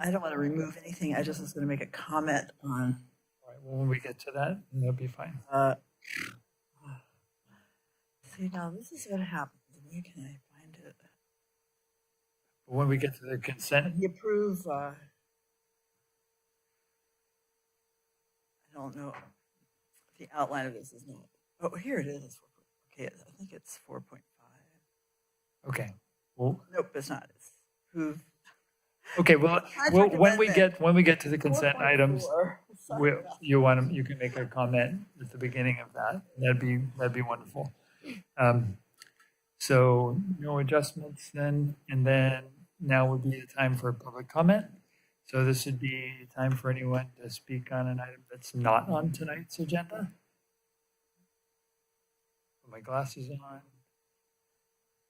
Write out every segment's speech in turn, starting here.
I don't want to remove anything. I just was going to make a comment on. All right, well, when we get to that, that'll be fine. See, now this is what happens. Where can I find it? When we get to the consent, You approve. I don't know. The outline of this is not. Oh, here it is. Okay, I think it's 4.5. okay. Well, Nope, it's not. It's approve. okay. Well, Contract when we amendment. get to the consent items, 4.4. Sorry about that. you can make a comment at the beginning of that. That'd be wonderful. So no adjustments then, and then now would be the time for public comment. So this would be time for anyone to speak on an item that's not on tonight's agenda. Put my glasses on.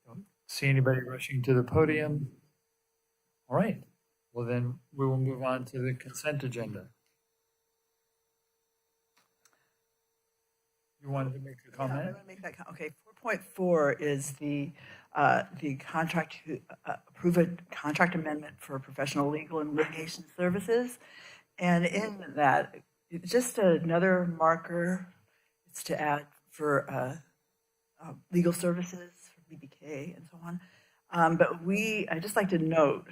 Don't see anybody rushing to the podium. All right. Well, then we will move on to the consent agenda. You wanted to make a Yeah, comment? I want to make that. Okay, 4.4 is the contract approve a contract amendment for professional legal and litigation services, and in that, it's just another marker. It's to add for legal services for BBK and so on. But I just like to note,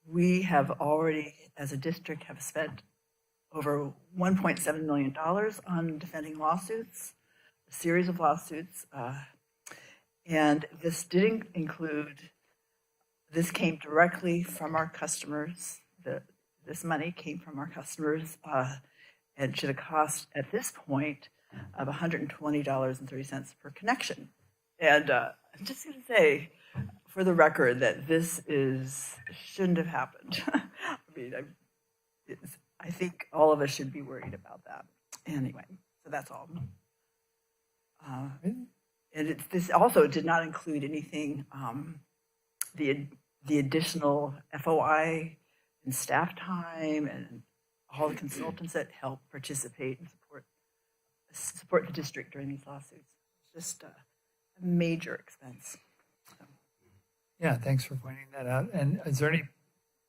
we have already, as a district, have spent over $1.7 million on defending lawsuits, a series of lawsuits. And this didn't include, this came directly from our customers. This money came from our customers and should have cost at this point of $120.30 per connection. And I'm just going to say, for the record, that this shouldn't have happened. I mean, I think all of us should be worried about that. Anyway, so that's all. And this also did not include anything, the additional FOI and staff time and all the consultants that help participate and support the district during these lawsuits. It's just a major expense. So. Yeah, thanks for pointing that out. And is there any,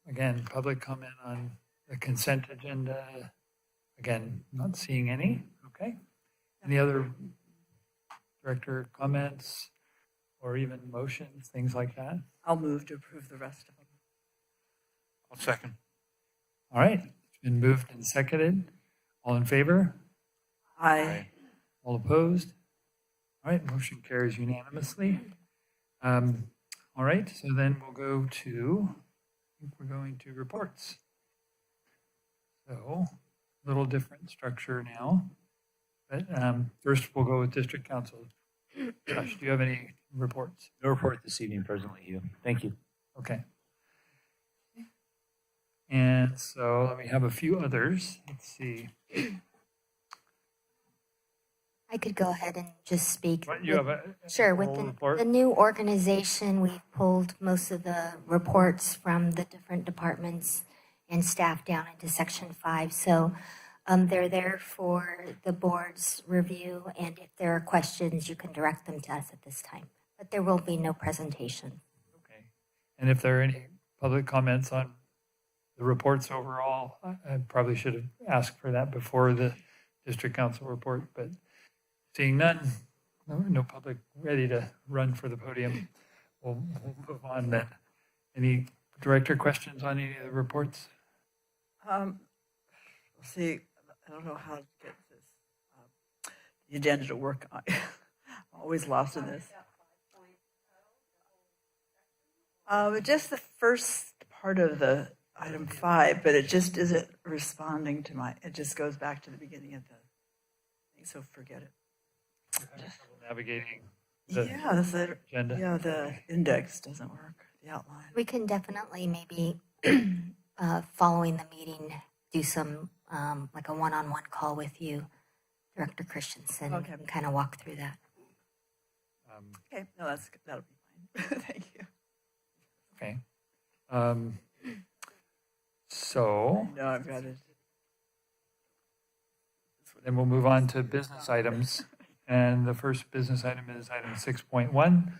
again, public comment on the consent agenda? Again, not seeing any. Okay. Any other director comments or even motions, things like that? I'll move to approve the rest of them. I'll second. All right. It's been moved and seconded. All in favor? Aye. All opposed? All right, motion carries unanimously. All right, so then we'll go to, I think we're going to reports. So, a little different structure now. But first, we'll go with District Council. Josh, do you have any reports? No report this evening, President Hugh. Thank you. Okay. And so let me have a few others. Let's see. I could go ahead and just speak. What, you have a Sure, with whole report? the new organization, we've pulled most of the reports from the different departments and staff down into Section 5. So they're there for the board's review, and if there are questions, you can direct them to us at this time. But there will be no presentation. Okay. And if there are any public comments on the reports overall, I probably should have asked for that before the District Council report, but seeing none, no public ready to run for the podium, we'll move on then. Any director questions on any of the reports? Let's see, I don't know how to get this, the agenda to work. I'm always lost in this. Just the first part of the item 5, but it just isn't responding to it just goes back to the beginning of the thing, so forget it. Navigating the agenda. Yeah, the index doesn't work, the outline. We can definitely maybe following the meeting do some like a one-on-one call with you, Director Christensen, Okay. and kind of walk through that. Okay, no, that'll be fine. Thank you. Okay. So No, I've got it. then we'll move on to business items. And the first business item is item 6.1,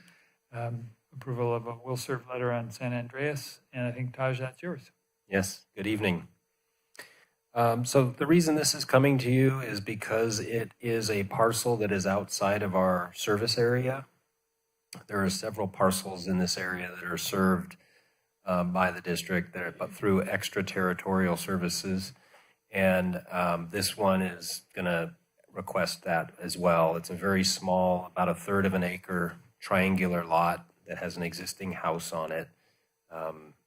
approval of a will serve letter on San Andreas. And I think, Taj, that's yours. Yes, good evening. So the reason this is coming to you is because it is a parcel that is outside of our service area. There are several parcels in this area that are served by the district that are through extraterritorial services. And this one is going to request that as well. It's a very small, about a third of an acre triangular lot that has an existing house on it.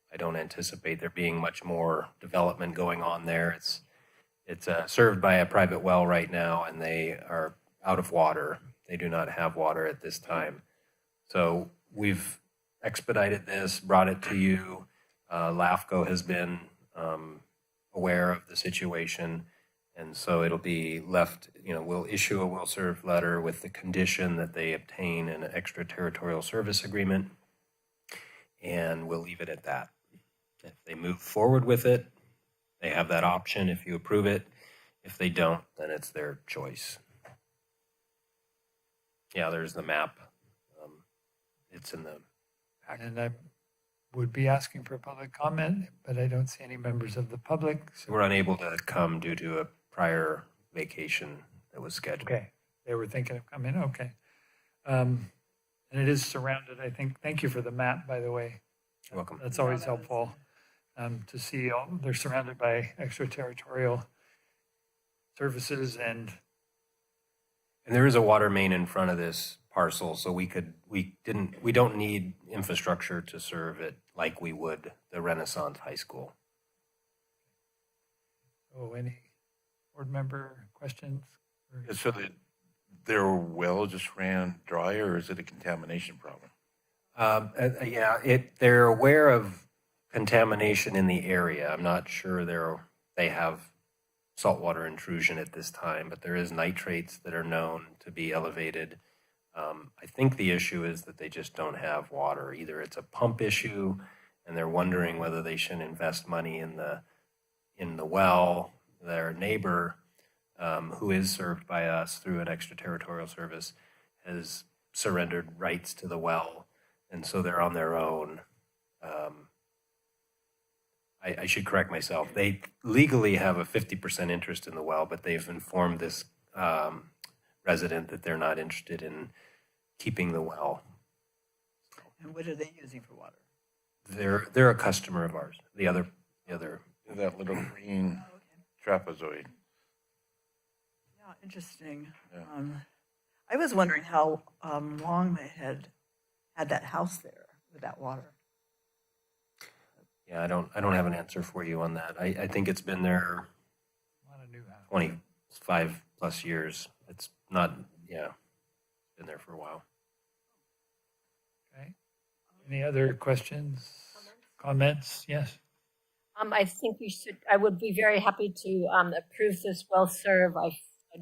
I don't anticipate there being much more development going on there. It's served by a private well right now, and they are out of water. They do not have water at this time. So we've expedited this, brought it to you. LAFCO has been aware of the situation, and so it'll be left, we'll issue a will serve letter with the condition that they obtain an extraterritorial service agreement, and we'll leave it at that. If they move forward with it, they have that option if you approve it. If they don't, then it's their choice. Yeah, there's the map. It's in the packet. And I would be asking for public comment, but I don't see any members of the public. So, We're unable to come due to a prior vacation that was scheduled. okay, they were thinking of coming, okay. And it is surrounded, I think, thank you for the map, by the way. You're welcome. That's always helpful to see they're surrounded by extraterritorial services and And there is a water main in front of this parcel, so we don't need infrastructure to serve it like we would the Renaissance High School. any board member questions? So their well just ran dry, or is it a contamination problem? They're aware of contamination in the area. I'm not sure they have saltwater intrusion at this time, but there is nitrates that are known to be elevated. I think the issue is that they just don't have water. Either it's a pump issue, and they're wondering whether they should invest money in the well. Their neighbor, who is served by us through an extraterritorial service, has surrendered rights to the well, and so they're on their own. I should correct myself. They legally have a 50% interest in the well, but they've informed this resident that they're not interested in keeping the well. And what are they using for water? They're a customer of ours. The other. That little green Oh, okay. trapezoid. Yeah, interesting. Yeah. I was wondering how long they had that house there with that water. Yeah, I don't have an answer for you on that. I think it's been there Not a new house. 25 plus years. It's not, been there for a while. Okay. Any other questions? Comments? Yes. I think I would be very happy to approve this well serve. I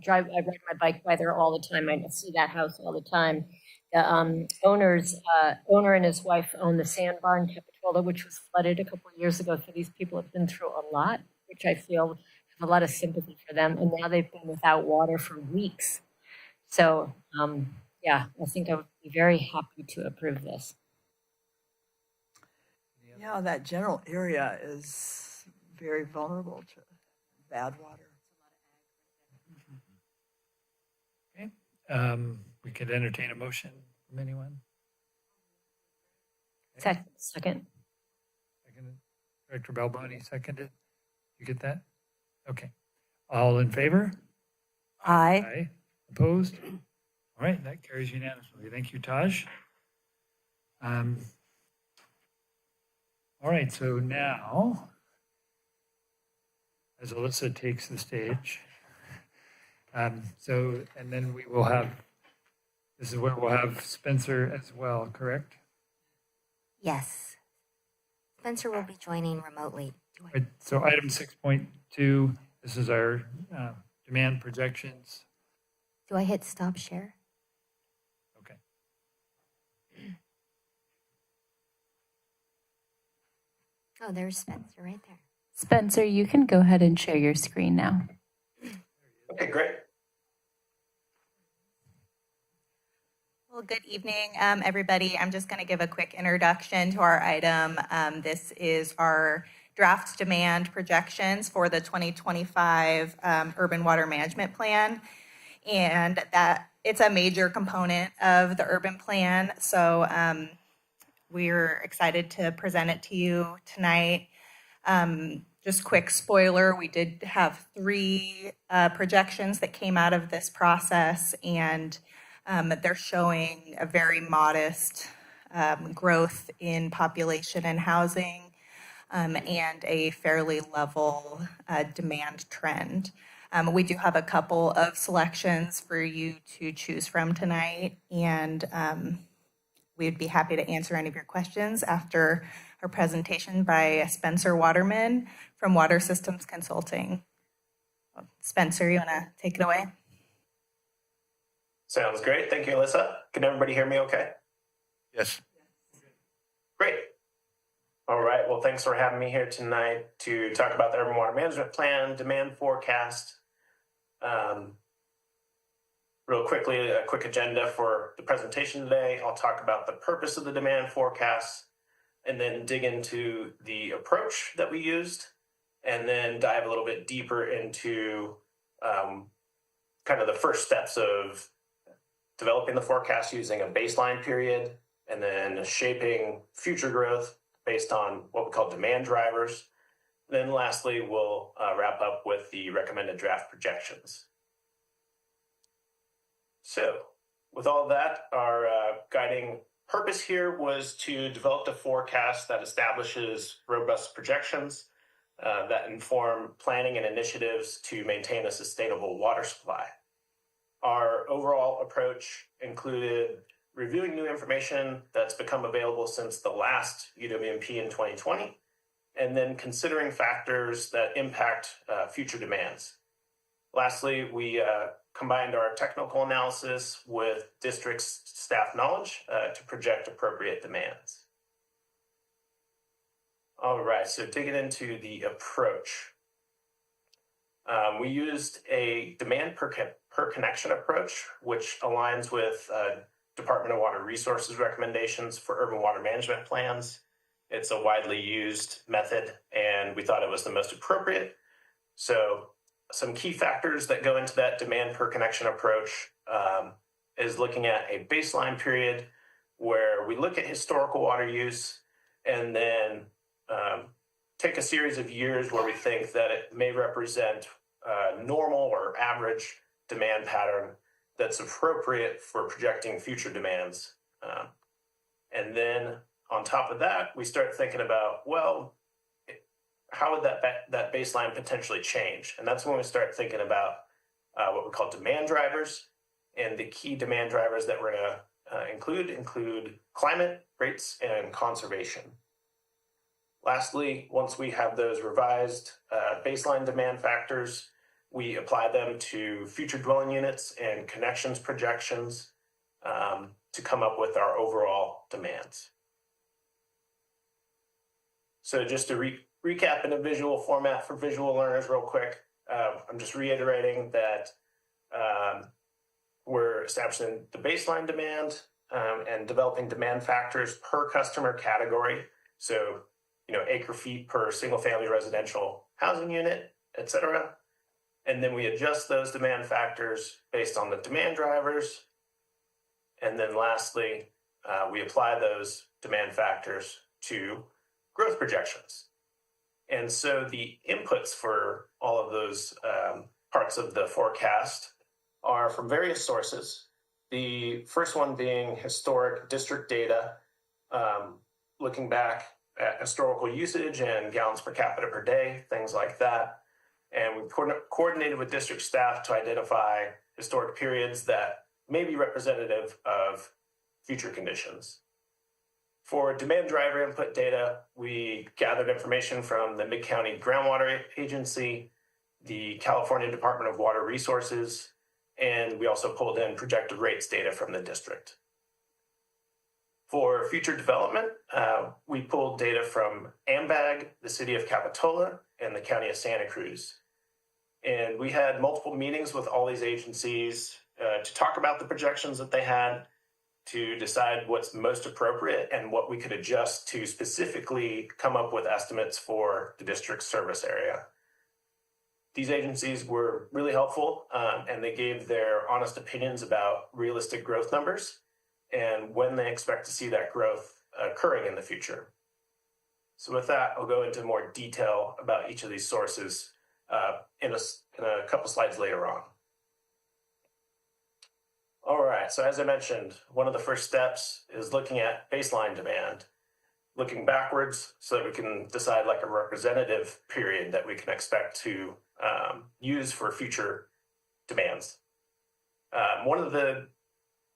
ride my bike by there all the time. I see that house all the time. The owner and his wife own the Sandbar in Capitola, which was flooded a couple of years ago. So these people have been through a lot, which I feel have a lot of sympathy for them. And now they've been without water for weeks. So, I think I would be very happy to approve this. Yeah, that general area is very vulnerable to bad water. Okay. We could entertain a motion from anyone. Second. Seconded. Director Balboni seconded. You get that? Okay. All in favor? Aye. Opposed? All right, that carries unanimously. Thank you, Taj. All right, so now, as Alyssa takes the stage, and then we will have, this is where we'll have Spencer as well, correct? Yes. Spencer will be joining remotely. Right, so item 6.2, this is our demand projections. Do I hit stop share? Okay. Oh, there's Spencer right there. Spencer, you can go ahead and share your screen now. Okay, great. Well, good evening, everybody. I'm just going to give a quick introduction to our item. This is our draft demand projections for the 2025 Urban Water Management Plan. And that it's a major component of the urban plan. So we're excited to present it to you tonight. Just quick spoiler, we did have 3 projections that came out of this process, and they're showing a very modest growth in population and housing, and a fairly level demand trend. We do have a couple of selections for you to choose from tonight, and we'd be happy to answer any of your questions after our presentation by Spencer Waterman from Water Systems Consulting. Spencer, you want to take it away? Sounds great. Thank you, Alyssa. Can everybody hear me okay? Yes. Great. All right. Well, thanks for having me here tonight to talk about the Urban Water Management Plan, demand forecast. Real quickly, a quick agenda for the presentation today. I'll talk about the purpose of the demand forecast and then dig into the approach that we used and then dive a little bit deeper into kind of the first steps of developing the forecast using a baseline period and then shaping future growth based on what we call demand drivers. Then lastly, we'll wrap up with the recommended draft projections. So with all that, our guiding purpose here was to develop a forecast that establishes robust projections that inform planning and initiatives to maintain a sustainable water supply. Our overall approach included reviewing new information that's become available since the last UWMP in 2020, and then considering factors that impact future demands. Lastly, we combined our technical analysis with district's staff knowledge to project appropriate demands. All right, so digging into the approach. We used a demand per connection approach, which aligns with Department of Water Resources recommendations for urban water management plans. It's a widely used method, and we thought it was the most appropriate. So some key factors that go into that demand per connection approach is looking at a baseline period where we look at historical water use and then take a series of years where we think that it may represent a normal or average demand pattern that's appropriate for projecting future demands. And then on top of that, we start thinking about, well, how would that baseline potentially change? And that's when we start thinking about what we call demand drivers. And the key demand drivers that we're going to include climate, rates, and conservation. Lastly, once we have those revised baseline demand factors, we apply them to future dwelling units and connections projections to come up with our overall demands. So just to recap in a visual format for visual learners real quick, I'm just reiterating that we're establishing the baseline demand and developing demand factors per customer category. So, acre feet per single family residential housing unit, et cetera. And then we adjust those demand factors based on the demand drivers. And then lastly, we apply those demand factors to growth projections. And so the inputs for all of those parts of the forecast are from various sources. The first one being historic district data, looking back at historical usage and gallons per capita per day, things like that. And we coordinated with district staff to identify historic periods that may be representative of future conditions. For demand driver input data, we gathered information from the Mid-County Groundwater Agency, the California Department of Water Resources, and we also pulled in projected rates data from the district. For future development, we pulled data from AMBAG, the city of Capitola, and the county of Santa Cruz. And we had multiple meetings with all these agencies to talk about the projections that they had to decide what's most appropriate and what we could adjust to specifically come up with estimates for the district's service area. These agencies were really helpful, and they gave their honest opinions about realistic growth numbers and when they expect to see that growth occurring in the future. So with that, I'll go into more detail about each of these sources in a couple slides later on. All right, so as I mentioned, one of the first steps is looking at baseline demand, looking backwards so that we can decide like a representative period that we can expect to use for future demands. One of the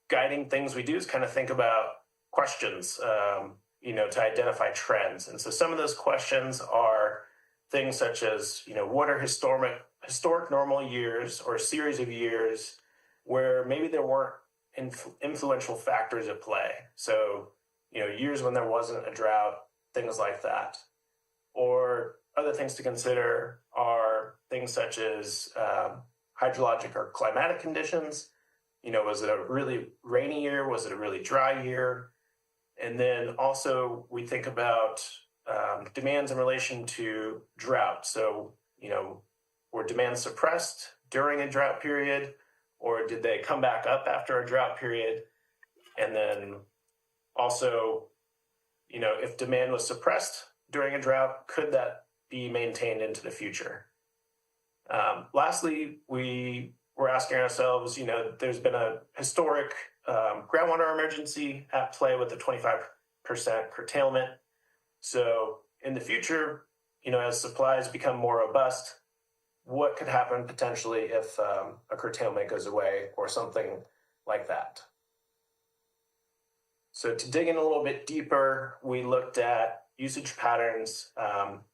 guiding things we do is kind of think about questions, to identify trends. And so some of those questions are things such as, what are historic normal years or a series of years where maybe there weren't influential factors at play. So, years when there wasn't a drought, things like that. Or other things to consider are things such as hydrologic or climatic conditions. Was it a really rainy year? Was it a really dry year? And then also we think about demands in relation to drought. So, were demands suppressed during a drought period, or did they come back up after a drought period? And then also, if demand was suppressed during a drought, could that be maintained into the future? Lastly, we were asking ourselves, there's been a historic groundwater emergency at play with the 25% curtailment. So in the future, as supplies become more robust, what could happen potentially if a curtailment goes away or something like that? So to dig in a little bit deeper, we looked at usage patterns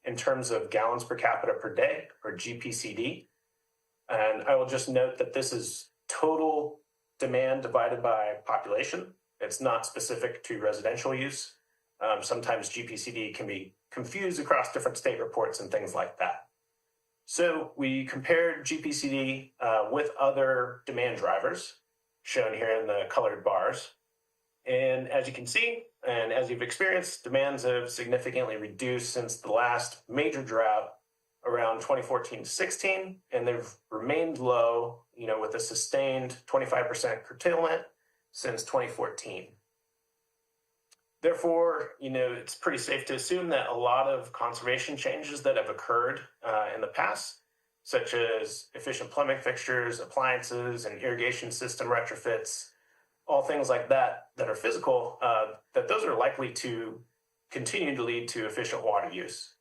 in terms of gallons per capita per day, or GPCD. And I will just note that this is total demand divided by population. It's not specific to residential use. Sometimes GPCD can be confused across different state reports and things like that. So we compared GPCD with other demand drivers, shown here in the colored bars. And as you can see, and as you've experienced, demands have significantly reduced since the last major drought around 2014 to 16, and they've remained low, with a sustained 25% curtailment since 2014. Therefore, it's pretty safe to assume that a lot of conservation changes that have occurred in the past, such as efficient plumbing fixtures, appliances, and irrigation system retrofits, all things like that are physical, that those are likely to continue to lead to efficient water use.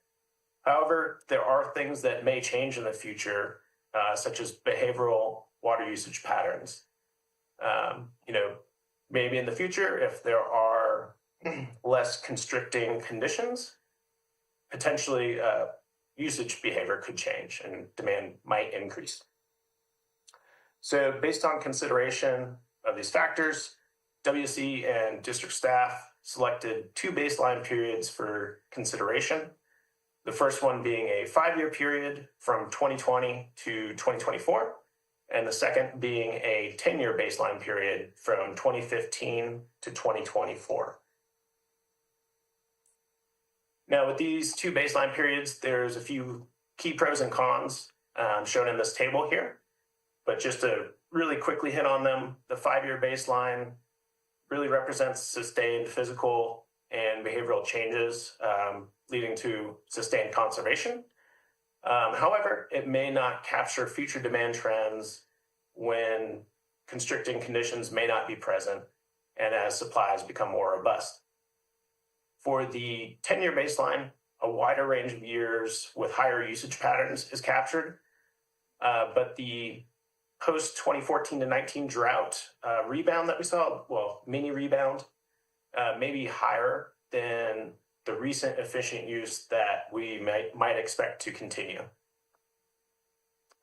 However, there are things that may change in the future, such as behavioral water usage patterns. Maybe in the future, if there are less constricting conditions, potentially usage behavior could change and demand might increase. So based on consideration of these factors, WC and district staff selected two baseline periods for consideration. The first one being a 5-year period from 2020 to 2024, and the second being a 10-year baseline period from 2015 to 2024. Now, with these two baseline periods, there's a few key pros and cons shown in this table here, but just to really quickly hit on them, the 5-year baseline really represents sustained physical and behavioral changes leading to sustained conservation. However, it may not capture future demand trends when constricting conditions may not be present and as supplies become more robust. For the 10-year baseline, a wider range of years with higher usage patterns is captured, but the post-2014 to 19 drought rebound that we saw, mini rebound, may be higher than the recent efficient use that we might expect to continue.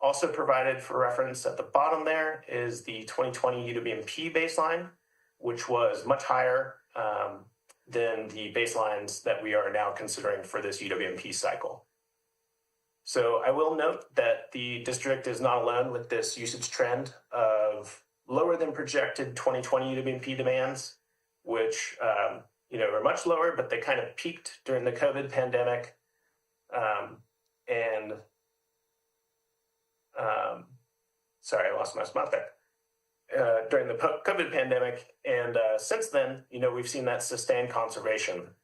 Also provided for reference at the bottom there is the 2020 UWMP baseline, which was much higher than the baselines that we are now considering for this UWMP cycle. So I will note that the district is not alone with this usage trend of lower than projected 2020 UWMP demands. which are much lower, but they kind of peaked during the COVID pandemic. Sorry, I lost my spot there. During the COVID pandemic, and since then, we've seen that sustained conservation.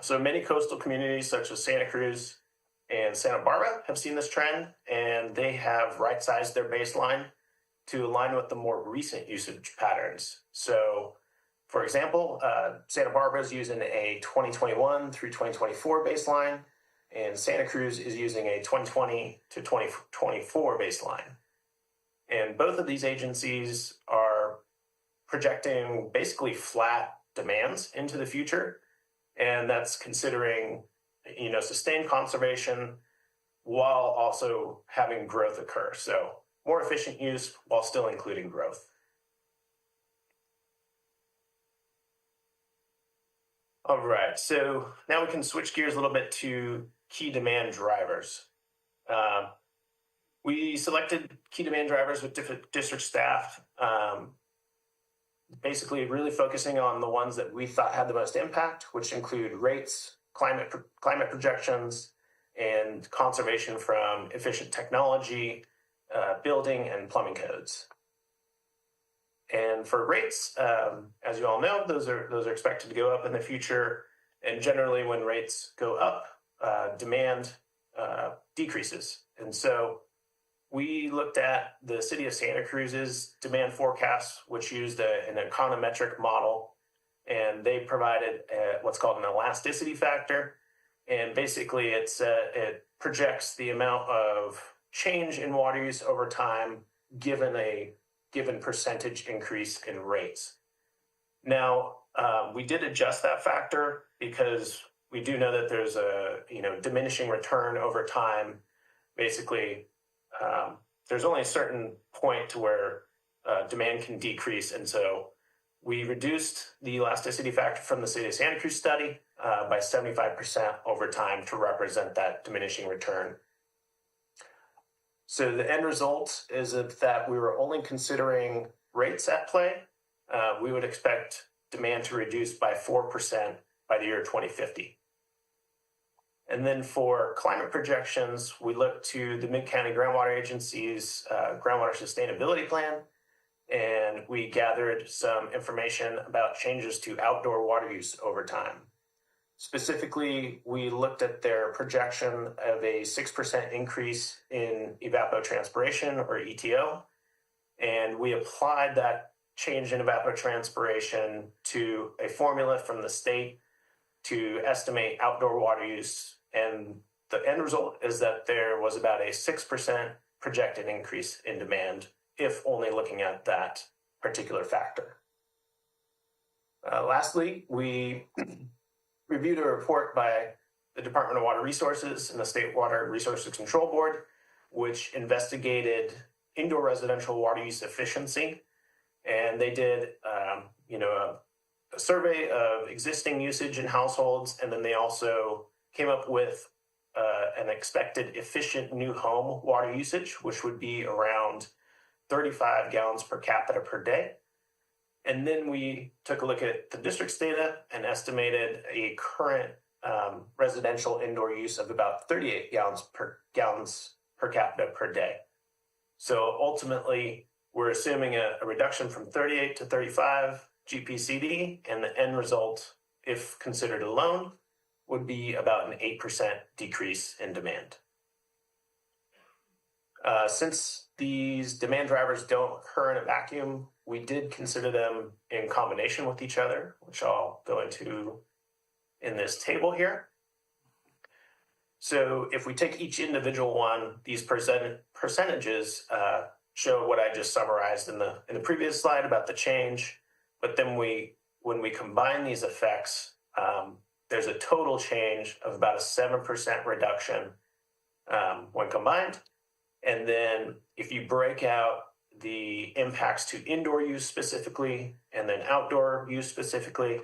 So many coastal communities such as Santa Cruz and Santa Barbara have seen this trend, and they have right-sized their baseline to align with the more recent usage patterns. So, for example, Santa Barbara is using a 2021 through 2024 baseline, and Santa Cruz is using a 2020 to 2024 baseline. And both of these agencies are projecting basically flat demands into the future, and that's considering sustained conservation while also having growth occur. So more efficient use while still including growth. All right, so now we can switch gears a little bit to key demand drivers. We selected key demand drivers with different district staff, basically really focusing on the ones that we thought had the most impact, which include rates, climate projections, and conservation from efficient technology, building and plumbing codes. And for rates, as you all know, those are expected to go up in the future. And generally, when rates go up, demand decreases. And so we looked at the city of Santa Cruz's demand forecast, which used an econometric model, and they provided what's called an elasticity factor. And basically, it projects the amount of change in water use over time given a given percentage increase in rates. Now, we did adjust that factor because we do know that there's a diminishing return over time. Basically, there's only a certain point to where demand can decrease, and so we reduced the elasticity factor from the city of Santa Cruz study by 75% over time to represent that diminishing return. So the end result is that we were only considering rates at play. We would expect demand to reduce by 4% by the year 2050. And then for climate projections, we look to the Mid-County Groundwater Agency's Groundwater Sustainability Plan, and we gathered some information about changes to outdoor water use over time. Specifically, we looked at their projection of a 6% increase in evapotranspiration, or ETO, and we applied that change in evapotranspiration to a formula from the state to estimate outdoor water use, and the end result is that there was about a 6% projected increase in demand, if only looking at that particular factor. Lastly, we reviewed a report by the Department of Water Resources and the State Water Resources Control Board, which investigated indoor residential water use efficiency. And they did, a survey of existing usage in households, and then they also came up with an expected efficient new home water usage, which would be around 35 gallons per capita per day. And then we took a look at the district's data and estimated a current residential indoor use of about 38 gallons per capita per day. So ultimately, we're assuming a reduction from 38 to 35 GPCD, and the end result, if considered alone, would be about an 8% decrease in demand. Since these demand drivers don't occur in a vacuum, we did consider them in combination with each other, which I'll go into in this table here. So if we take each individual one, these percentages show what I just summarized in the previous slide about the change. But then when we combine these effects, there's a total change of about a 7% reduction when combined. And then if you break out the impacts to indoor use specifically and then outdoor use specifically,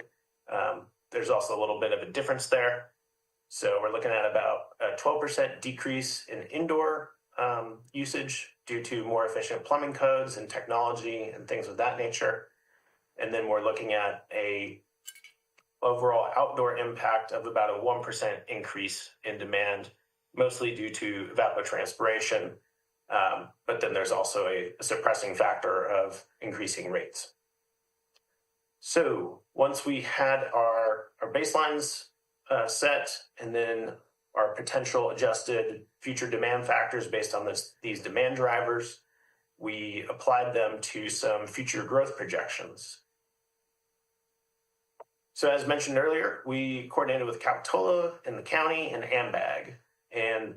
there's also a little bit of a difference there. So we're looking at about a 12% decrease in indoor usage due to more efficient plumbing codes and technology and things of that nature. And then we're looking at a overall outdoor impact of about a 1% increase in demand, mostly due to evapotranspiration. But then there's also a suppressing factor of increasing rates. So once we had our baselines set, and then our potential adjusted future demand factors based on these demand drivers, we applied them to some future growth projections. So as mentioned earlier, we coordinated with Capitola and the county and AMBAG. And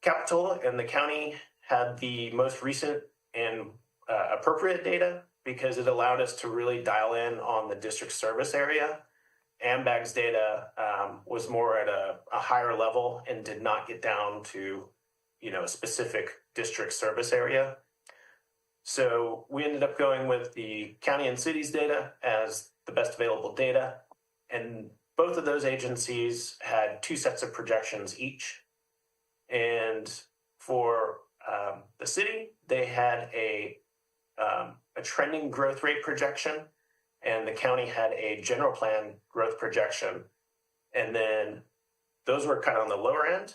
Capitola and the county had the most recent and appropriate data because it allowed us to really dial in on the district service area. AMBAG's data was more at a higher level and did not get down to, a specific district service area. So we ended up going with the county and city's data as the best available data. And both of those agencies had 2 sets of projections each. And for the city, they had a trending growth rate projection, and the county had a general plan growth projection. And then those were kind of on the lower end.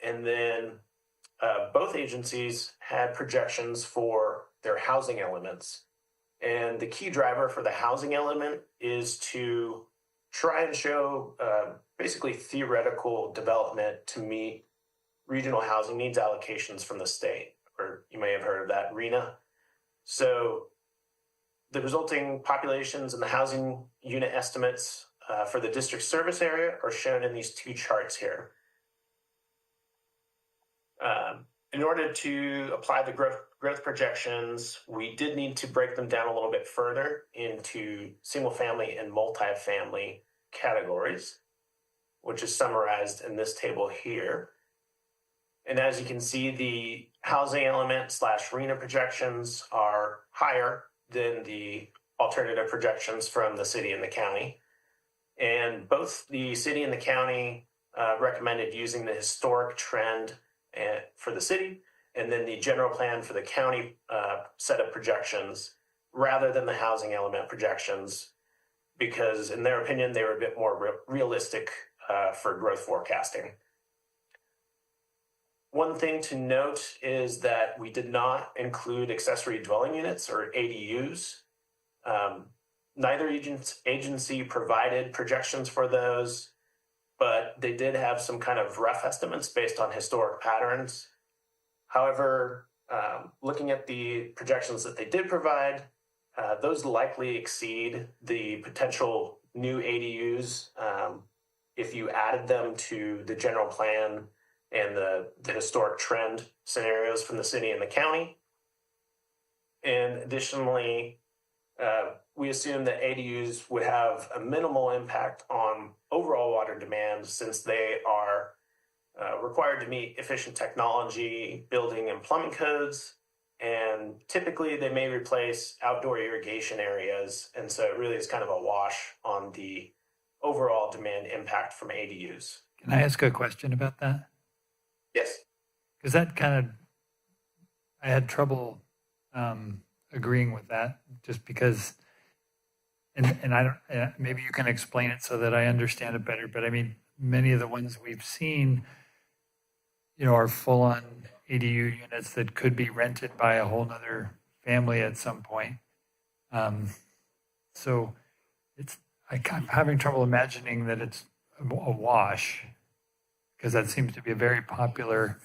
And then both agencies had projections for their housing elements. And the key driver for the housing element is to try and show basically theoretical development to meet regional housing needs allocations from the state, or you may have heard of that, RENA. So the resulting populations and the housing unit estimates for the district service area are shown in these 2 charts here. In order to apply the growth projections, we did need to break them down a little bit further into single family and multifamily categories, which is summarized in this table here. And as you can see, the housing element / RENA projections are higher than the alternative projections from the city and the county. And both the city and the county recommended using the historic trend for the city, and then the general plan for the county set of projections rather than the housing element projections, because in their opinion, they were a bit more realistic for growth forecasting. One thing to note is that we did not include accessory dwelling units or ADUs. Neither agency provided projections for those, but they did have some kind of rough estimates based on historic patterns. However, looking at the projections that they did provide, those likely exceed the potential new ADUs if you added them to the general plan and the historic trend scenarios from the city and the county. And additionally, we assume that ADUs would have a minimal impact on overall water demand since they are required to meet efficient technology, building, and plumbing codes. And typically they may replace outdoor irrigation areas. And so it really is kind of a wash on the overall demand impact from ADUs. Can I ask a question about that? Yes. Because that I had trouble agreeing with that, just because, and I don't, maybe you can explain it so that I understand it better, but I mean, many of the ones we've seen, are full-on ADU units that could be rented by a whole nother family at some point. So I'm having trouble imagining that it's a wash, because that seems to be a very popular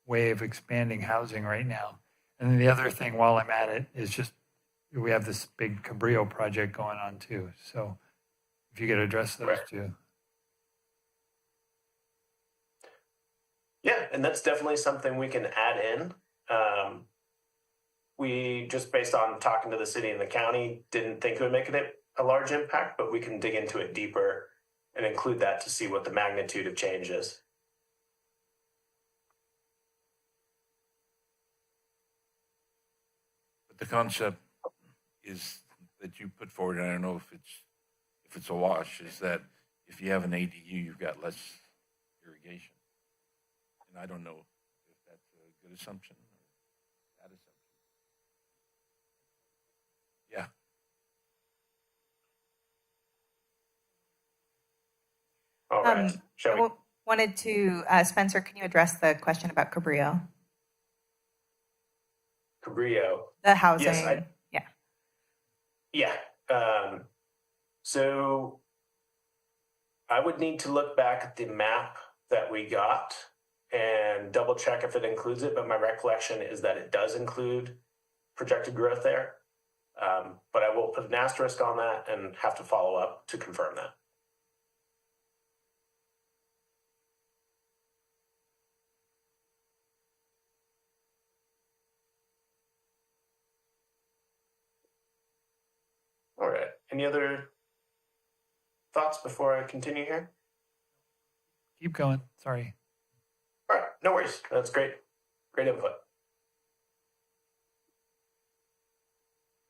way of expanding housing right now. And then the other thing while I'm at it is just, we have this big Cabrillo project going on too. So if you could address those two. Yeah, and that's definitely something we can add in. We just, based on talking to the city and the county, didn't think it would make a large impact, but we can dig into it deeper and include that to see what the magnitude of change is. But the concept is that you put forward, and I don't know if it's a wash, is that if you have an ADU, you've got less irrigation. And I don't know if that's a good assumption or bad assumption. Yeah. right. Shall we? Wanted to, Spencer, can you address the question about Cabrillo? Cabrillo. The housing. Yes, Yeah. So I would need to look back at the map that we got and double check if it includes it, but my recollection is that it does include projected growth there. But I will put an asterisk on that and have to follow up to confirm that. All right. Any other thoughts before I continue here? Keep going. Sorry. All right. No worries. That's great. Great input.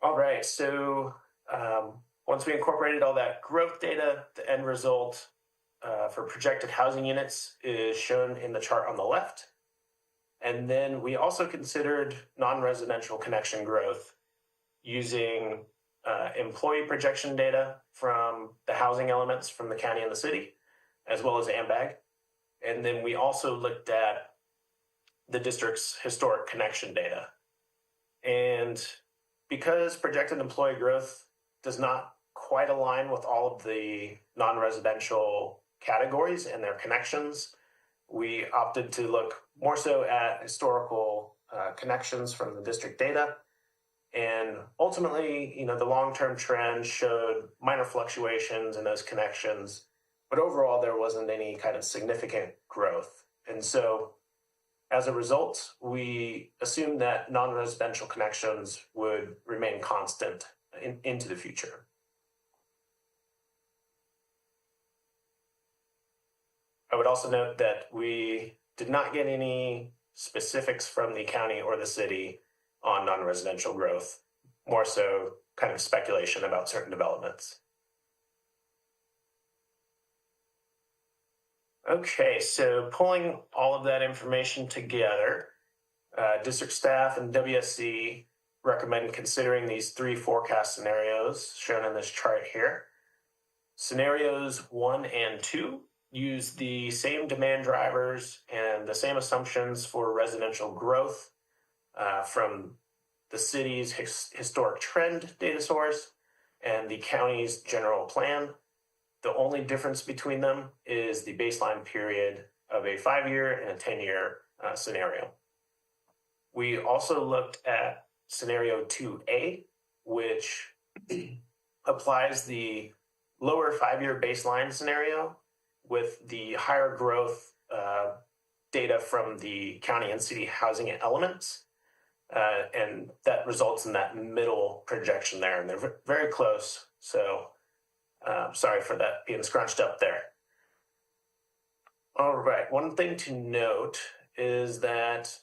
All right. So once we incorporated all that growth data, the end result for projected housing units is shown in the chart on the left. And then we also considered non-residential connection growth using employee projection data from the housing elements from the county and the city, as well as AMBAG. And then we also looked at the district's historic connection data. And because projected employee growth does not quite align with all of the non-residential categories and their connections, we opted to look more so at historical connections from the district data. And ultimately, the long-term trend showed minor fluctuations in those connections, but overall there wasn't any kind of significant growth. And so as a result, we assumed that non-residential connections would remain constant into the future. I would also note that we did not get any specifics from the county or the city on non-residential growth, more so kind of speculation about certain developments. Okay, so pulling all of that information together, district staff and WSC recommend considering these 3 forecast scenarios shown in this chart here. Scenarios 1 and 2 use the same demand drivers and the same assumptions for residential growth from the city's historic trend data source and the county's general plan. The only difference between them is the baseline period of a 5-year and a 10-year scenario. We also looked at scenario 2A, which applies the lower 5-year baseline scenario with the higher growth data from the county and city housing elements. And that results in that middle projection there. And they're very close. So sorry for that being scrunched up there. All right. One thing to note is that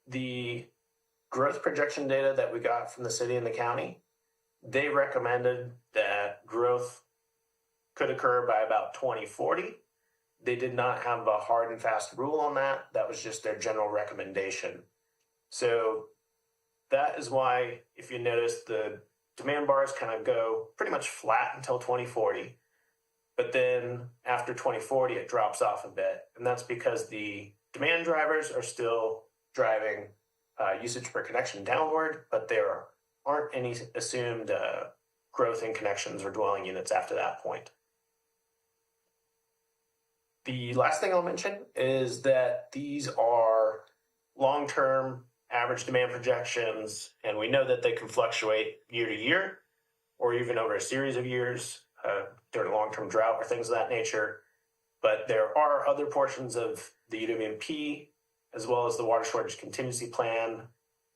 the growth projection data that we got from the city and the county, they recommended that growth could occur by about 2040. They did not have a hard and fast rule on that. That was just their general recommendation. So that is why, if you notice, the demand bars kind of go pretty much flat until 2040. But then after 2040, it drops off a bit. And that's because the demand drivers are still driving usage per connection downward, but there aren't any assumed growth in connections or dwelling units after that point. The last thing I'll mention is that these are long-term average demand projections, and we know that they can fluctuate year to year or even over a series of years during a long-term drought or things of that nature. But there are other portions of the UWMP, as well as the Water Shortage Contingency Plan,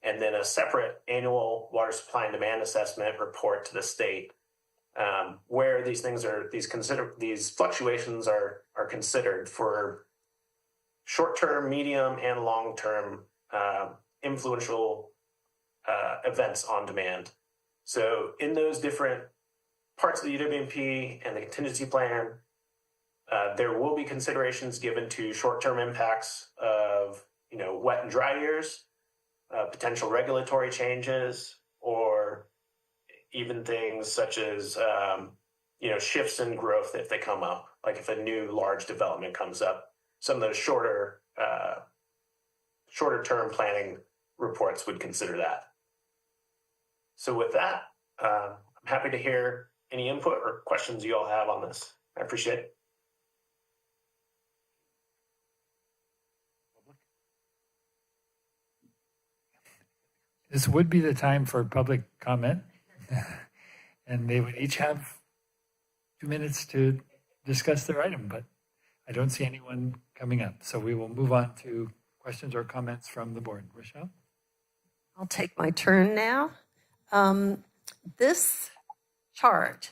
and then a separate annual water supply and demand assessment report to the state, where these things are, these fluctuations are considered for short-term, medium, and long-term influential events on demand. So in those different parts of the UWMP and the contingency plan, there will be considerations given to short-term impacts of wet and dry years, potential regulatory changes, or even things such as shifts in growth if they come up, like if a new large development comes up, some of those shorter term planning reports would consider that. So with that, I'm happy to hear any input or questions you all have on this. I appreciate it. This would be the time for public comment. And they would each have 2 minutes to discuss their item, but I don't see anyone coming up. So we will move on to questions or comments from the board. Rochelle? I'll take my turn now. This chart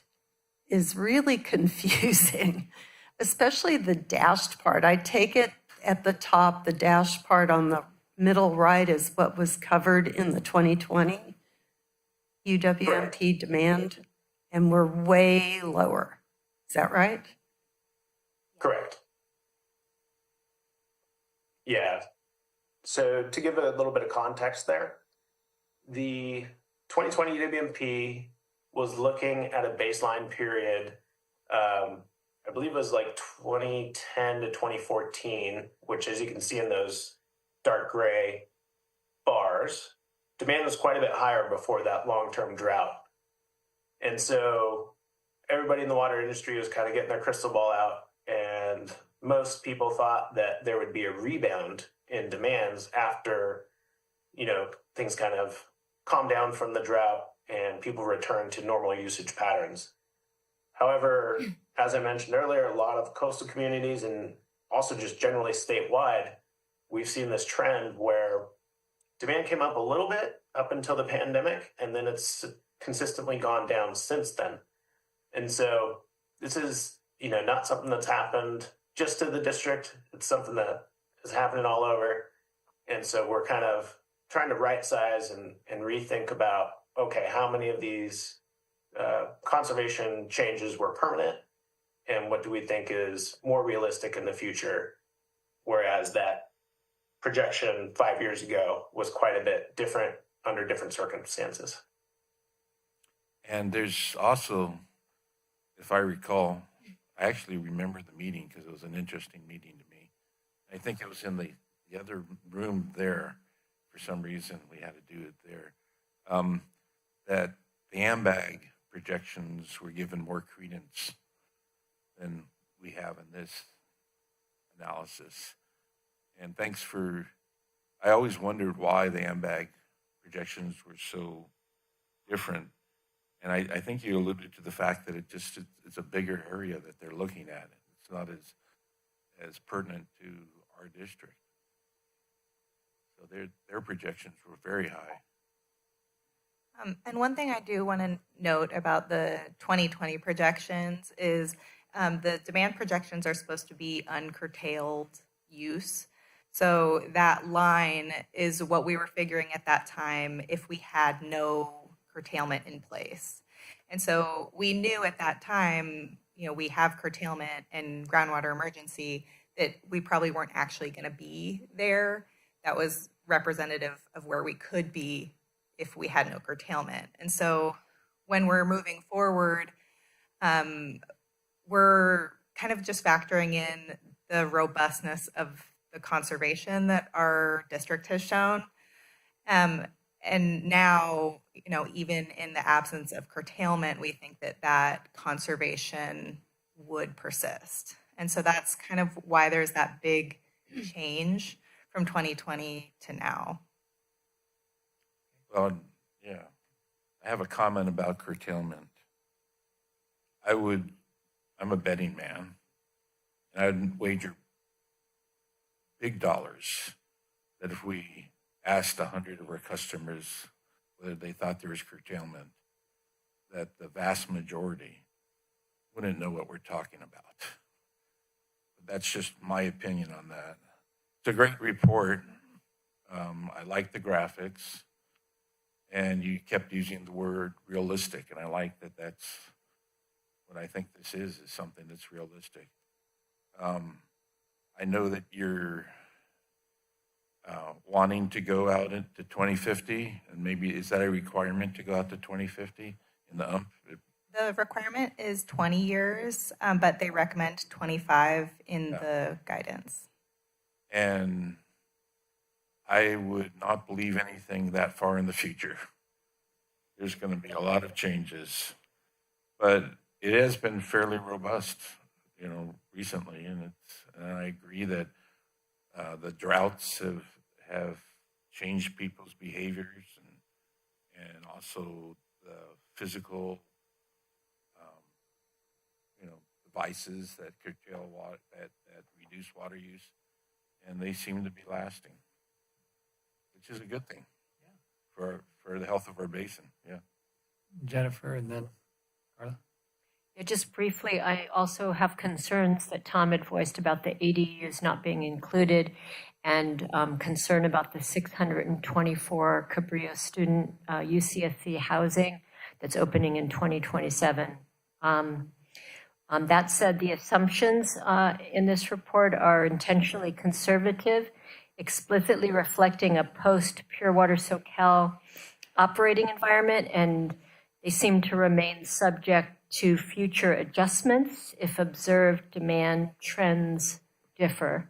is really confusing, especially the dashed part. I take it at the top, the dashed part on the middle right is what was covered in the 2020 UWMP demand, and we're way lower. Is that right? Correct. Yeah. So to give a little bit of context there, the 2020 UWMP was looking at a baseline period, I believe it was like 2010 to 2014, which, as you can see in those dark gray bars, demand was quite a bit higher before that long-term drought. And so everybody in the water industry was kind of getting their crystal ball out, and most people thought that there would be a rebound in demands after, things kind of calm down from the drought and people return to normal usage patterns. However, as I mentioned earlier, a lot of coastal communities and also just generally statewide, we've seen this trend where demand came up a little bit up until the pandemic, and then it's consistently gone down since then. And so this is, not something that's happened just to the district. It's something that is happening all over. And so we're kind of trying to right size and rethink about, okay, how many of these conservation changes were permanent, and what do we think is more realistic in the future? Whereas that projection 5 years ago was quite a bit different under different circumstances. And there's also, if I recall, I actually remember the meeting because it was an interesting meeting to me. I think it was in the other room there. For some reason, we had to do it there. That the AMBAG projections were given more credence than we have in this analysis. And thanks for, I always wondered why the AMBAG projections were so different. And I think you alluded to the fact that it's a bigger area that they're looking at. It's not as pertinent to our district. So their projections were very high. And one thing I do want to note about the 2020 projections is the demand projections are supposed to be uncurtailed use. So that line is what we were figuring at that time if we had no curtailment in place. And so we knew at that time, we have curtailment and groundwater emergency, that we probably weren't actually going to be there. That was representative of where we could be if we had no curtailment. And so when we're moving forward, we're kind of just factoring in the robustness of the conservation that our district has shown. And now, even in the absence of curtailment, we think that conservation would persist. And so that's kind of why there's that big change from 2020 to now. Well, yeah. I have a comment about curtailment. I'm a betting man, and I'd wager big dollars that if we asked 100 of our customers whether they thought there was curtailment, that the vast majority wouldn't know what we're talking about. But that's just my opinion on that. It's a great report. I like the graphics. And you kept using the word realistic, and I like that that's what I think this is something that's realistic. I know that you're wanting to go out into 2050, and maybe is that a requirement to go out to 2050 in the The requirement is 20 years, but they recommend 25 in Yeah. the guidance. And I would not believe anything that far in the future. There's going to be a lot of changes, but it has been fairly robust, recently, and I agree that the droughts have changed people's behaviors and also the physical, um, devices that curtail water, that reduce water use, and they seem to be lasting, which is a good thing for the health of our basin. Yeah. Jennifer, and then Carla. Yeah, just briefly, I also have concerns that Tom had voiced about the ADUs not being included, and concern about the 624 Cabrillo student UCSC housing that's opening in 2027. That said, the assumptions in this report are intentionally conservative, explicitly reflecting a post-Pure Water SoCal operating environment, and they seem to remain subject to future adjustments if observed demand trends differ.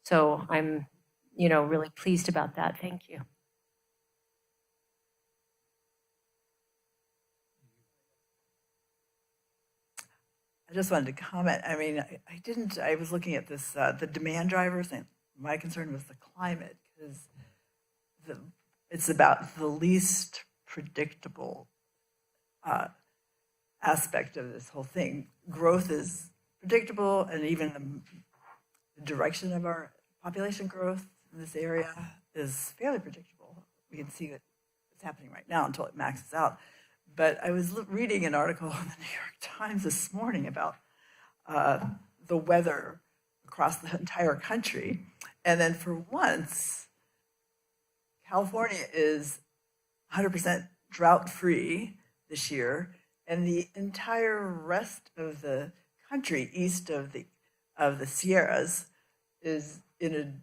So I'm, really pleased about that. Thank you. I just wanted to comment. I mean, I was looking at this, the demand drivers, and my concern was the climate, because it's about the least predictable aspect of this whole thing. Growth is predictable, and even the direction of our population growth in this area is fairly predictable. We can see that it's happening right now until it maxes out. But I was reading an article in the New York Times this morning about the weather across the entire country. And then for once, California is 100% drought-free this year, and the entire rest of the country east of the Sierras is in a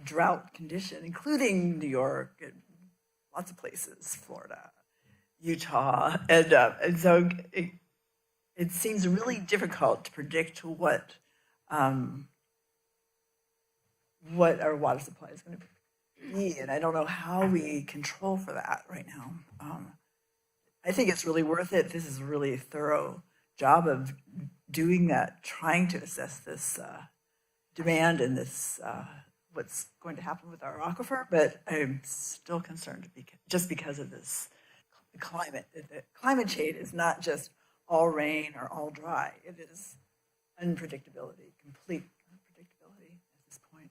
drought condition, including New York and lots of places, Florida, Utah, and so it seems really difficult to predict what our water supply is going to be, and I don't know how we control for that right now. I think it's really worth it. This is a really thorough job of doing that, trying to assess this demand and this what's going to happen with our aquifer, but I'm still concerned just because of this climate. The climate change is not just all rain or all dry. It is unpredictability, complete unpredictability at this point.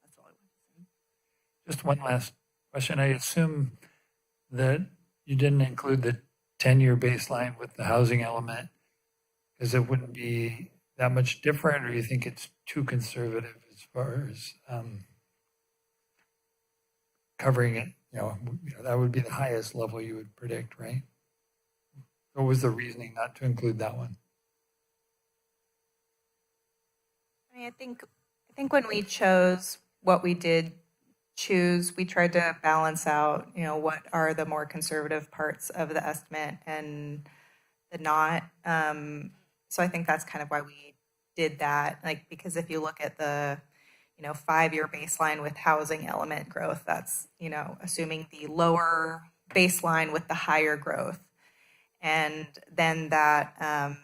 That's all I want to say. Just one last question. I assume that you didn't include the 10-year baseline with the housing element because it wouldn't be that much different, or you think it's too conservative as far as covering it? That would be the highest level you would predict, right? What was the reasoning not to include that one? I think when we chose what we did choose, we tried to balance out, what are the more conservative parts of the estimate and the not. So I think that's kind of why we did that. Because if you look at the, 5-year baseline with housing element growth, that's, assuming the lower baseline with the higher growth. And then that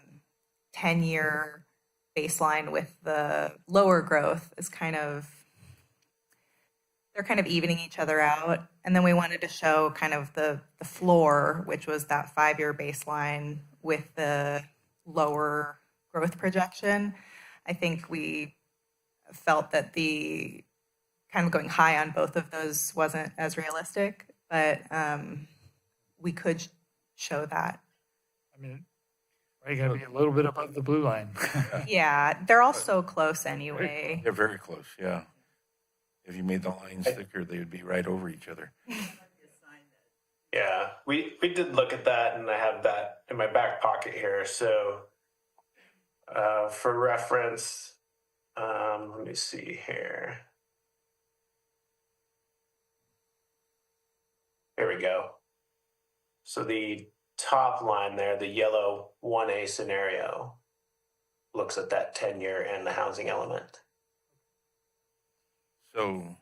10-year baseline with the lower growth is they're kind of evening each other out. And then we wanted to show kind of the floor, which was that 5-year baseline with the lower growth projection. I think we felt that the kind of going high on both of those wasn't as realistic, but we could show that. I mean, you got to be a little bit above the blue line. Yeah, they're all so close anyway. They're very close, yeah. If you made the lines thicker, they would be right over each other. Yeah, we did look at that, and I have that in my back pocket here. So for reference, let me see here. Here we go. So the top line there, the yellow 1A scenario, looks at that tenure and the housing element. So,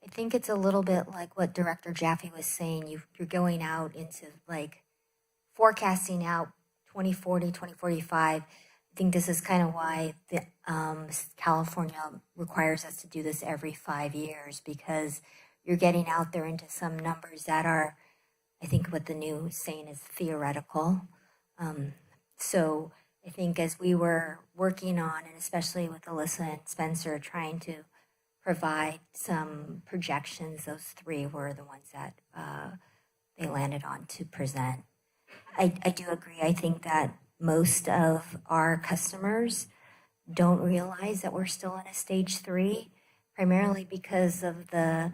I think it's a little bit like what Director Jaffe was saying. You're going out into like forecasting out 2040, 2045. I think this is kind of why the California requires us to do this every 5 years, because you're getting out there into some numbers that are, I think what the new saying is, theoretical. So I think as we were working on, and especially with Alyssa and Spencer, trying to provide some projections, those three were the ones that they landed on to present. I do agree. I think that most of our customers don't realize that we're still in a stage 3, primarily because of the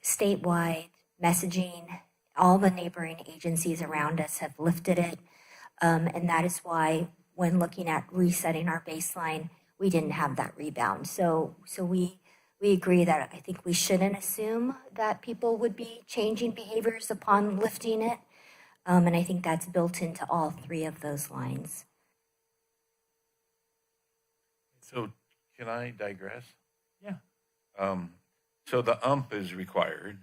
statewide messaging. All the neighboring agencies around us have lifted it. And that is why when looking at resetting our baseline, we didn't have that rebound. So we agree that I think we shouldn't assume that people would be changing behaviors upon lifting it. And I think that's built into all three of those lines. so can I digress? Yeah. So the is required,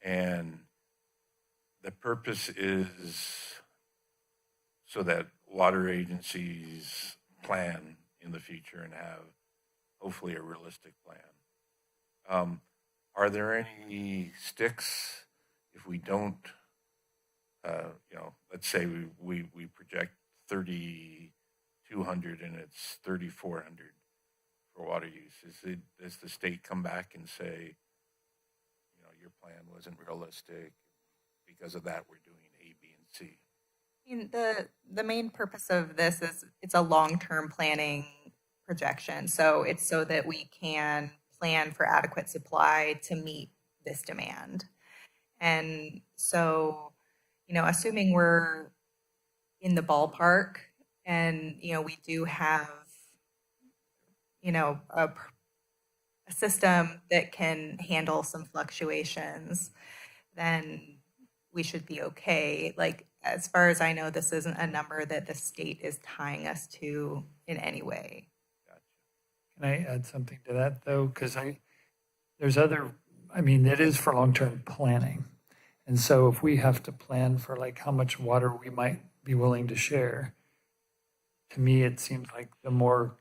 and the purpose is so that water agencies plan in the future and have hopefully a realistic plan. Are there any sticks if we don't, let's say we project 3,200 and it's 3,400 for water use? Does the state come back and say, your plan wasn't realistic, because of that we're doing A, B, and C? I mean, the main purpose of this is it's a long-term planning projection. So it's so that we can plan for adequate supply to meet this demand. And so, assuming we're in the ballpark and, we do have, a system that can handle some fluctuations, then we should be okay. Like, as far as I know, this isn't a number that the state is tying us to in any way. Can I add something to that, though? Because it is for long-term planning. And so if we have to plan for like how much water we might be willing to share, to me, it seems like the more,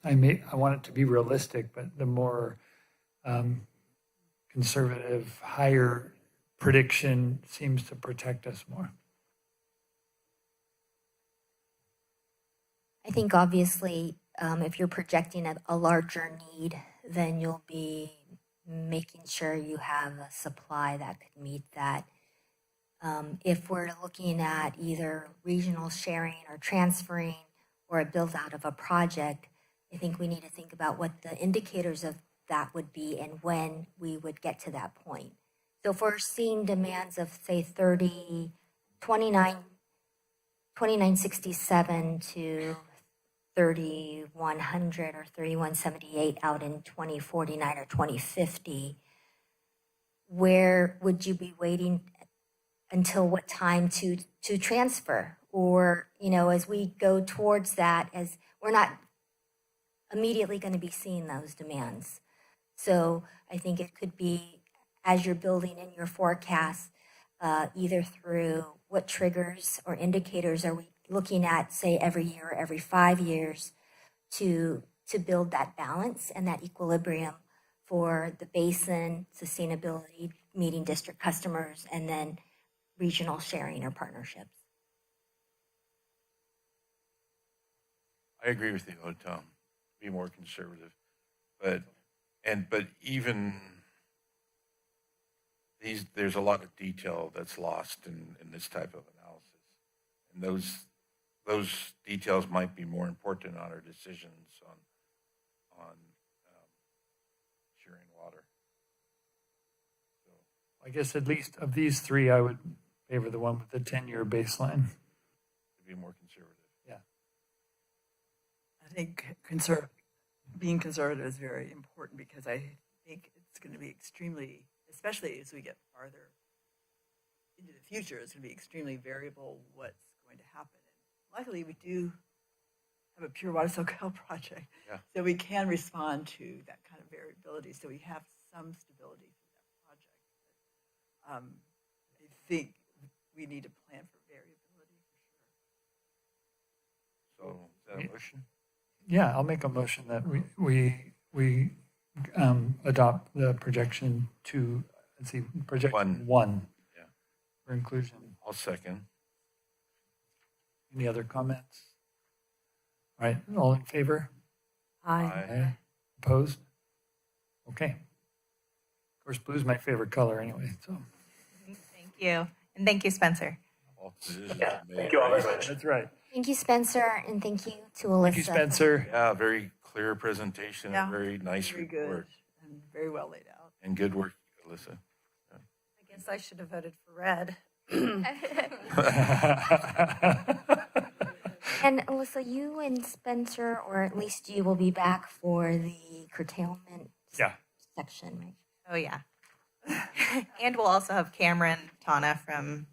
I want it to be realistic, but the more conservative, higher prediction seems to protect us more. I think obviously, if you're projecting a larger need, then you'll be making sure you have a supply that could meet that. If we're looking at either regional sharing or transferring or a build out of a project, I think we need to think about what the indicators of that would be and when we would get to that point. So if we're seeing demands of, say, 2967 to 3100 or 3178 out in 2049 or 2050, where would you be waiting until what time to transfer? Or, as we go towards that, as we're not immediately going to be seeing those demands. So I think it could be, as you're building in your forecast, either through what triggers or indicators are we looking at, say, every year or every 5 years to build that balance and that equilibrium for the basin, sustainability, meeting district customers, and then regional sharing or partnerships. I agree with you, Tom. Be more conservative, but even there's a lot of detail that's lost in this type of analysis, and those details might be more important on our decisions on sharing water. So, I guess at least of these three, I would favor the one with the 10-year baseline. to be more conservative. Yeah. I think being conservative is very important, because I think it's going to be extremely especially as we get farther into the future, it's going to be extremely variable what's going to happen. And luckily, we do have a pure water SoCal project, Yeah. so we can respond to that kind of variability. So we have some stability through that project. But, I think we need to plan for variability for sure. So is that a motion? Yeah, I'll make a motion that we adopt the projection to, let's see, projection one. Yeah. For inclusion. I'll second. Any other comments? All right, all in favor? Aye. Opposed? Okay. Of course, blue's my favorite color anyway, so. Thank you. And thank you, Spencer. All decisions Yeah, are made, thank you all very right? much. That's right. Thank you, Spencer, and thank you to Alyssa. Thank you, Spencer. Yeah, very clear presentation, Yeah. a very nice Very report, good and very well laid out. and good work, Alyssa. I guess I should have voted for red. And Alyssa, you and Spencer, or at least you, will be back for the curtailment Yeah. section, right? Oh, yeah. And we'll also have Cameron Tana from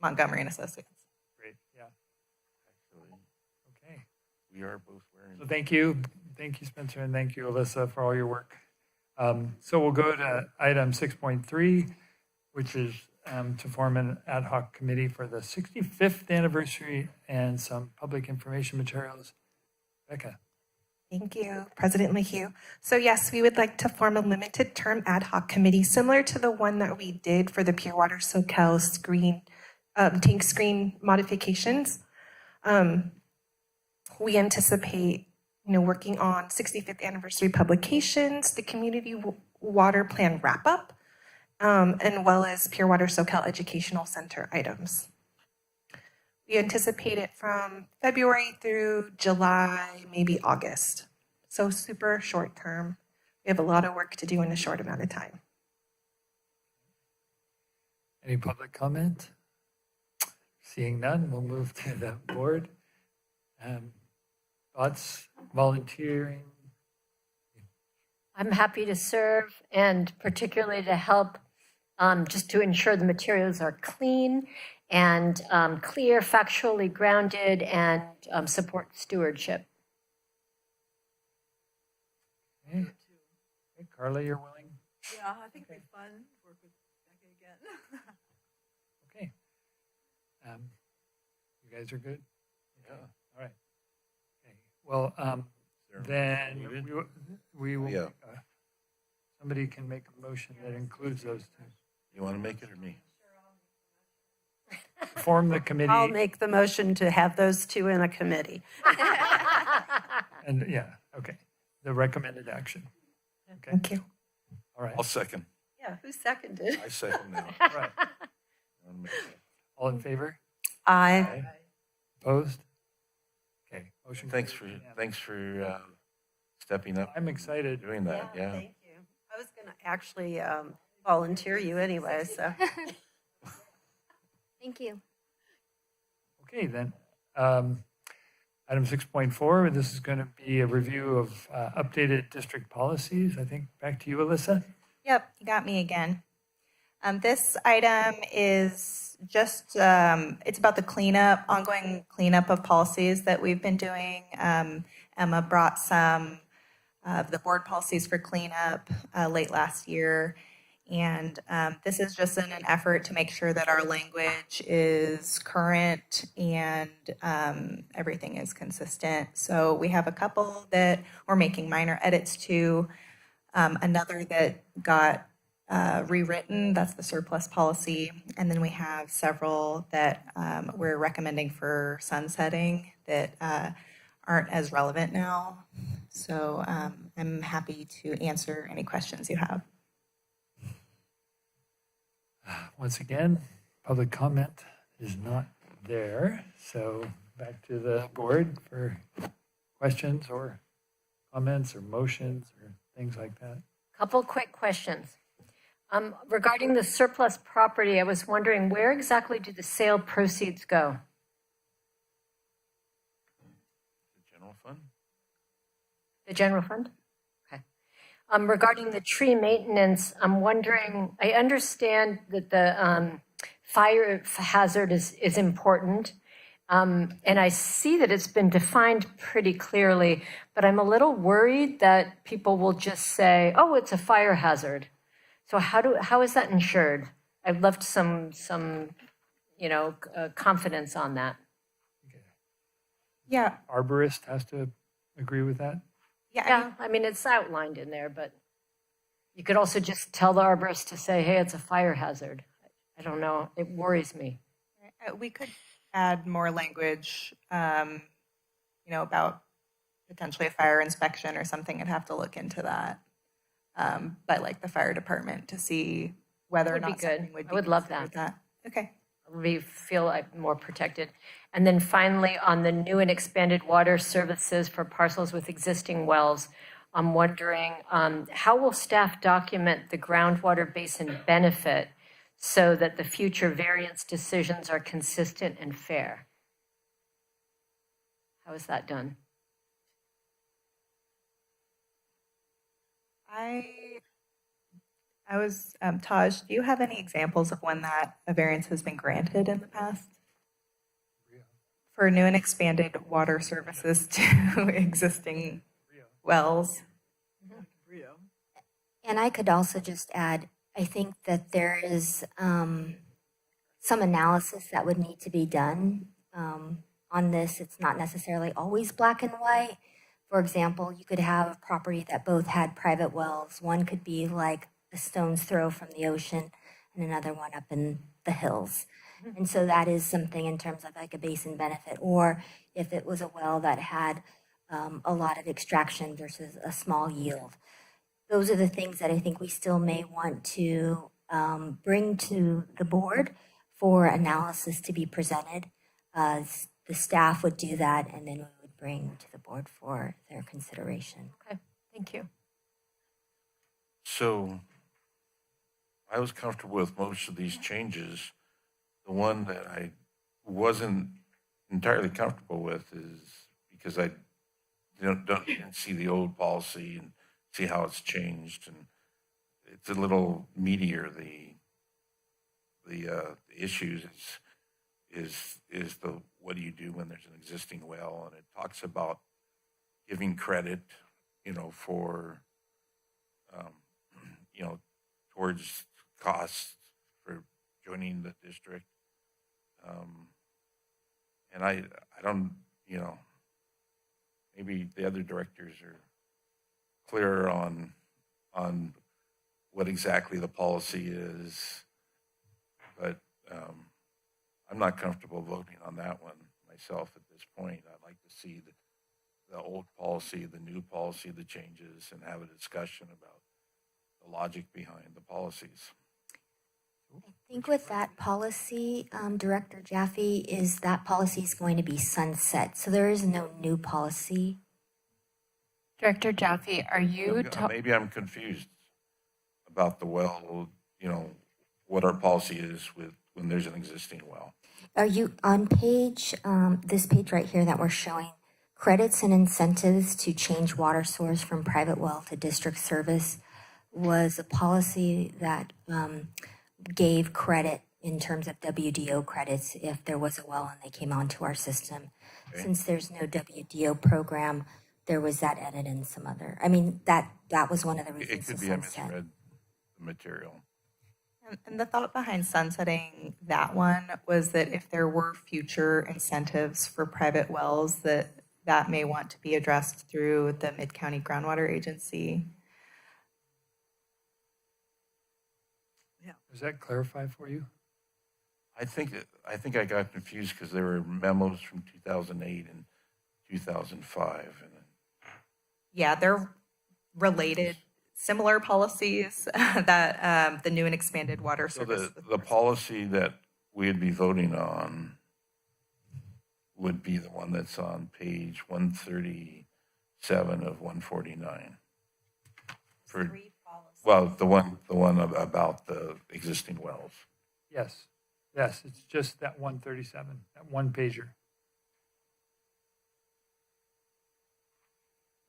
Montgomery and Associates. Great, yeah, Actually, okay. we are both wearing. So thank you, Spencer, and thank you, Alyssa, for all your work. So we'll go to item 6.3, which is to form an ad hoc committee for the 65th anniversary and some public information materials. Becca. Thank you, President Mayhew. So yes, we would like to form a limited term ad hoc committee similar to the one that we did for the Pure Water SoCal tank screen modifications. We anticipate, working on 65th anniversary publications, the community water plan wrap up, and well as Pure Water SoCal Educational Center items. We anticipate it from February through July, maybe August. So super short term. We have a lot of work to do in a short amount of time. Any public comment? Seeing none, we'll move to the board. Thoughts, volunteering? I'm happy to serve and particularly to help just to ensure the materials are clean and clear, factually grounded, and support stewardship. Okay. Okay, Carla, you're willing? Yeah, I think it'd be fun to work with Becca again. Okay. You guys are good? Yeah. All right. Okay. Well, Is there a motion then needed? we will, Yeah. somebody can make a motion that includes those two. You want to make it or me? Form the committee. I'll make the motion to have those two in a committee. And yeah, okay. The recommended action. Okay. Thank you. All right. I'll second. Yeah, who seconded? I second now. All right. I wanna make it. All in favor? Aye. Opposed? Okay. Motion. Thanks carries. for stepping up. I'm excited. Doing that, yeah. Thank you. I was going to actually volunteer you anyway, so. Thank you. Okay, then. Item 6.4, this is going to be a review of updated district policies. I think back to you, Alyssa. Yep, you got me again. This item is just, it's about the ongoing cleanup of policies that we've been doing. Emma brought some of the board policies for cleanup late last year. And this is just in an effort to make sure that our language is current and everything is consistent. So we have a couple that we're making minor edits to, another that got rewritten, that's the surplus policy. And then we have several that we're recommending for sunsetting that aren't as relevant now. So I'm happy to answer any questions you have. Once again, public comment is not there. So back to the board for questions or comments or motions or things like that. Couple quick questions. Regarding the surplus property, I was wondering where exactly do the sale proceeds go? The general fund? The general fund? Okay. Regarding the tree maintenance, I'm wondering, I understand that the fire hazard is important. And I see that it's been defined pretty clearly, but I'm a little worried that people will just say, oh, it's a fire hazard. So how is that ensured? I'd love some confidence on that. Yeah, Arborist has to agree with that. Yeah, I mean, it's outlined in there, but you could also just tell the arborist to say, hey, it's a fire hazard. I don't know, it worries me. We could add more language, about potentially a fire inspection or something. I'd have to look into that. By like the fire department to see whether or Would be not good. something would be I would love considered Okay. We feel like more protected. And then finally, on the new and expanded water services for parcels with existing wells, I'm wondering, how will staff document the groundwater basin benefit so that the future variance decisions are consistent and fair? How is that done? I was, Taj, do you have any examples of when that a variance has been granted in the past? For new and expanded water services to existing wells? Rio. And I could also just add, I think that there is some analysis that would need to be done on this. It's not necessarily always black and white. For example, you could have a property that both had private wells. One could be like a stone's throw from the ocean and another one up in the hills. And so that is something in terms of like a basin benefit. Or if it was a well that had a lot of extraction versus a small yield. Those are the things that I think we still may want to bring to the board for analysis to be presented. The staff would do that, and then we would bring to the board for their consideration. Okay, thank you. So I was comfortable with most of these changes. The one that I wasn't entirely comfortable with is because I didn't see the old policy and see how it's changed, and it's a little meatier. The issues is the what do you do when there's an existing well, and it talks about giving credit, for towards costs for joining the district. And I don't, maybe the other directors are clearer on what exactly the policy is, but I'm not comfortable voting on that one myself at this point. I'd like to see the old policy, the new policy, the changes, and have a discussion about the logic behind the policies. I think with that policy, Director Jaffe, is that policy is going to be sunset. So there is no new policy. Director Jaffe, are you Maybe I'm confused about the well, what our policy is when there's an existing well. Are you on page, this page right here that we're showing, credits and incentives to change water source from private well to district service was a policy that gave credit in terms of WDO credits if there was a well and they came onto our system. Okay. Since there's no WDO program, there was that edit and some other. I mean, that was one of the reasons. It could to be I sunset. misread the material. And the thought behind sunsetting that one was that if there were future incentives for private wells, that may want to be addressed through the Mid-County Groundwater Agency. Does that clarify for you? I think I got confused because there were memos from 2008 and 2005. And Yeah, they're related, similar policies that the new and expanded water so service. the policy that we'd be voting on would be the one that's on page 137 of 149. Well, the one about the existing wells. Yes, it's just that 137, that one pager.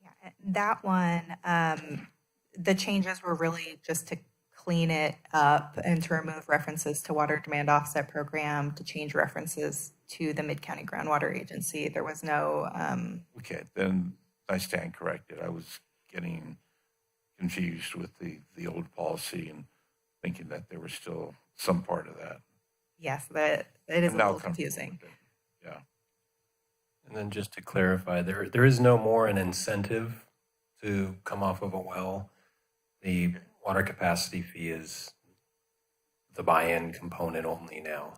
Yeah, that one, the changes were really just to clean it up and to remove references to water demand offset program, to change references to the Mid-County Groundwater Agency. There was no, Okay, then I stand corrected. I was getting confused with the old policy and thinking that there was still some part of that. yes, that it is I'm a now little comfortable confusing. with it. Yeah. And then just to clarify, there is no more an incentive to come off of a well. The water capacity fee is the buy-in component only now.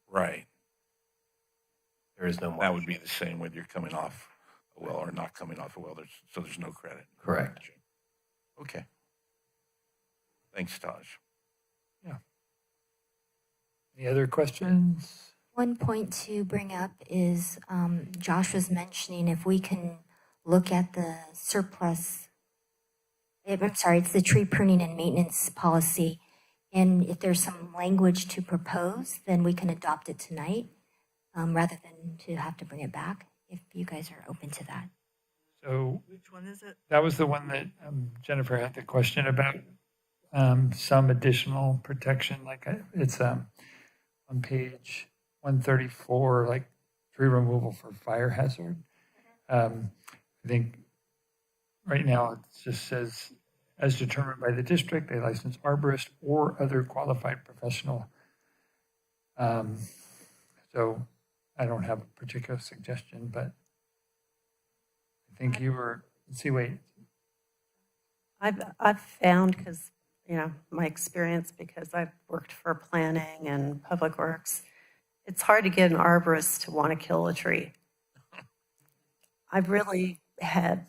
Right. There is no more. That would be the same whether you're coming off a well or not coming off a well. So there's no credit. Correct. Okay. Thanks, Taj. Any other questions? One point to bring up is Josh was mentioning if we can look at the surplus, I'm sorry, it's the tree pruning and maintenance policy. And if there's some language to propose, then we can adopt it tonight rather than to have to bring it back, if you guys are open to that. So Which one is it? that was the one that Jennifer had the question about, some additional protection, like it's on page 134, like tree removal for fire hazard. I think right now it just says, as determined by the district, a licensed arborist or other qualified professional. So I don't have a particular suggestion, but I think you were, let's see, wait, I've found, because, my experience, because I've worked for planning and public works, it's hard to get an arborist to want to kill a tree. I've really had,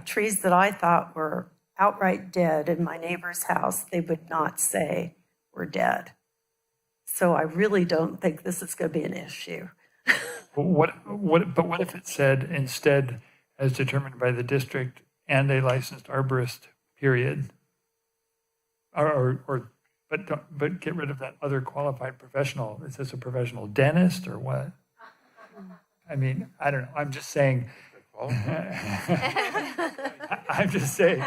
trees that I thought were outright dead in my neighbor's house, they would not say were dead. So I really don't think this is going to be an issue. but what if it said instead, as determined by the district and a licensed arborist, period? But get rid of that other qualified professional. Is this a professional dentist or what? I mean, I don't know. I'm just saying. I'm just saying.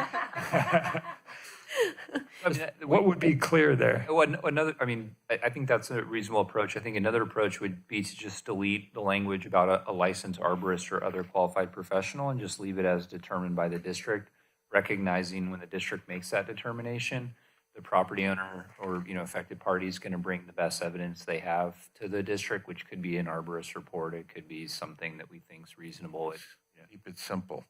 What would be clear there? I think that's a reasonable approach. I think another approach would be to just delete the language about a licensed arborist or other qualified professional and just leave it as determined by the district, recognizing when the district makes that determination, the property owner or, affected party is going to bring the best evidence they have to the district, which could be an arborist report. It could be something that we think is reasonable. Keep it simple.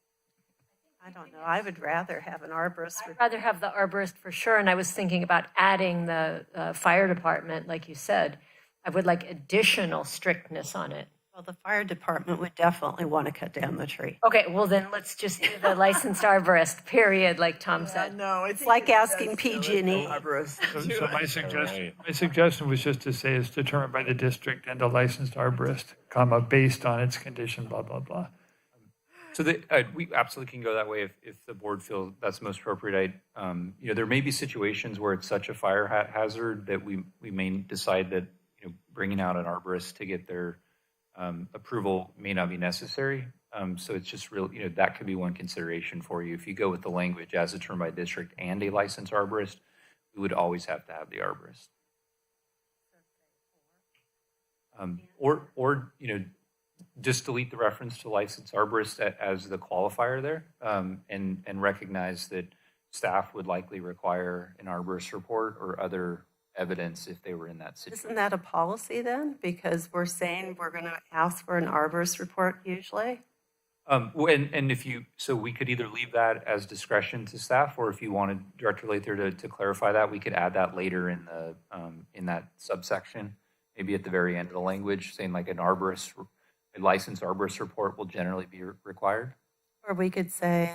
I don't know. I would rather have an arborist. I'd rather have the arborist for sure, and I was thinking about adding the fire department, like you said. I would like additional strictness on it. Well, the fire department would definitely want to cut down the tree. Okay, well then let's just do the licensed arborist, period, like Tom said. No, It's like asking PG&E. So my suggestion was just to say it's determined by the district and a licensed arborist, comma, based on its condition, blah, blah, blah. So we absolutely can go that way if the board feels that's most appropriate. There may be situations where it's such a fire hazard that we may decide that bringing out an arborist to get their approval may not be necessary. So it's just real. That could be one consideration for you. If you go with the language as determined by district and a licensed arborist, we would always have to have the arborist. Or just delete the reference to licensed arborist as the qualifier there, and recognize that staff would likely require an arborist report or other evidence if they were in that situation. Isn't that a policy then? Because we're saying we're going to ask for an arborist report usually? So we could either leave that as discretion to staff, or if you wanted Director Lather to clarify that, we could add that later in that subsection, maybe at the very end of the language, saying like a licensed arborist report will generally be required. Or we could say,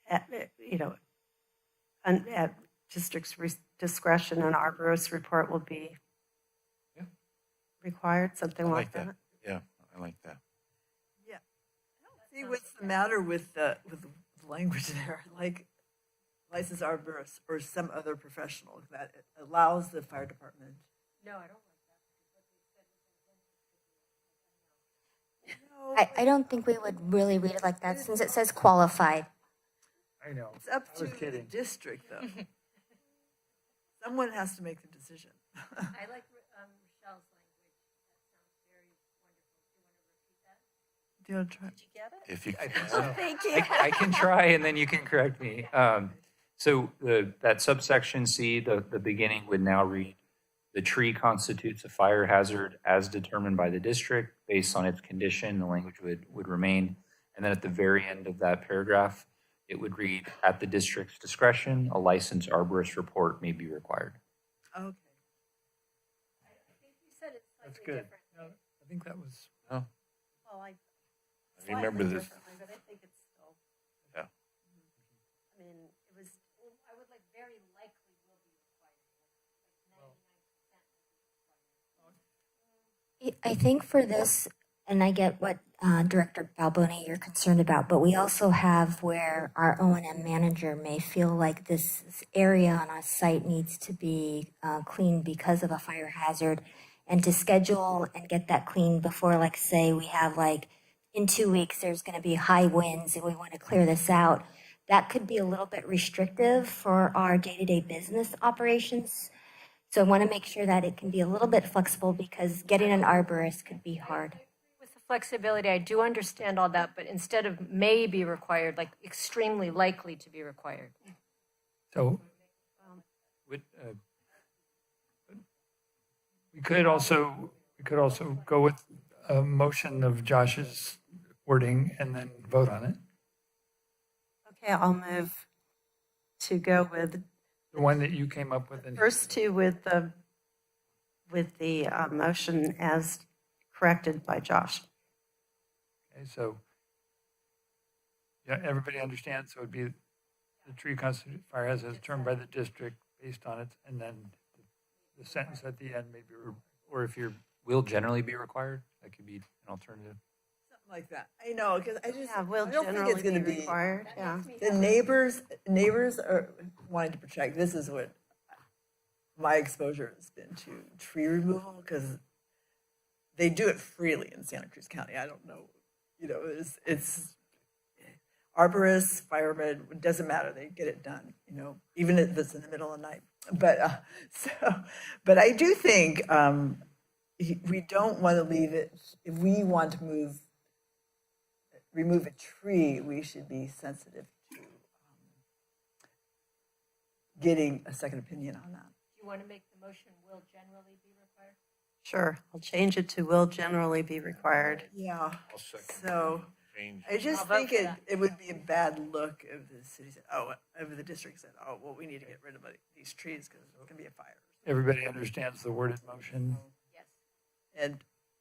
at district's discretion, an arborist report will be required, something like that. Yeah, I like that. Yeah. I don't see what's the matter with the language there, like licensed arborist or some other professional that allows the fire department. No, I don't. I don't think we would really read it like that since it says qualified. I know. It's up I to was the kidding. district, though. Someone has to make the decision. I like Michelle's language. That sounds very wonderful. Do you want to repeat that? Do you want to try? Did you get it? If you I can. think so. Thank you. I can try, and then you can correct me. So that subsection C, the beginning would now read, the tree constitutes a fire hazard as determined by the district based on its condition. The language would remain. And then at the very end of that paragraph, it would read, at the district's discretion, a licensed arborist report may be required. Okay. I think you said it's That's slightly good. different. No, I think that was, Oh, Well, I remember slightly this. differently, but I think it's still. Yeah. I mean, it was. I would like very likely will be required. Like 99% I think for this, and I get what Director Balboni you're concerned about, but we also have where our O&M manager may feel like this area on our site needs to be cleaned because of a fire hazard, and to schedule and get that cleaned before, like, say, we have like in 2 weeks there's going to be high winds and we want to clear this out. That could be a little bit restrictive for our day-to-day business operations. So I want to make sure that it can be a little bit flexible because getting an arborist could be hard. with the flexibility, I do understand all that, but instead of may be required, like extremely likely to be required. so we could also go with a motion of Josh's wording and then vote on it. Okay, I'll move to go with The one that you came up with. And first two with the motion as corrected by Josh. Okay, so yeah, everybody understands. So it'd be the tree constitutes fire hazard as determined by the district based on it, and then the sentence at the end maybe, Or if your will generally be required, that could be an alternative. Something like that. I know, because I just, Yeah, will I don't think generally it's going to be be, required, yeah. the neighbors are wanting to protect. This is what my exposure has been to tree removal, because they do it freely in Santa Cruz County. I don't know, it's arborists, firemen, it doesn't matter. They get it done, even if it's in the middle of the night. But I do think we don't want to leave it. If we want to remove a tree, we should be sensitive to getting a second opinion on that. Do you want to make the motion will generally be required? Sure, I'll change it to will generally be required. Yeah. I'll second. So Change. I just I'll vote think for it, that. it would be a bad look if the city said, if the district said, well, we need to get rid of these trees because it's going to be a fire. everybody understands the worded motion. Yes. And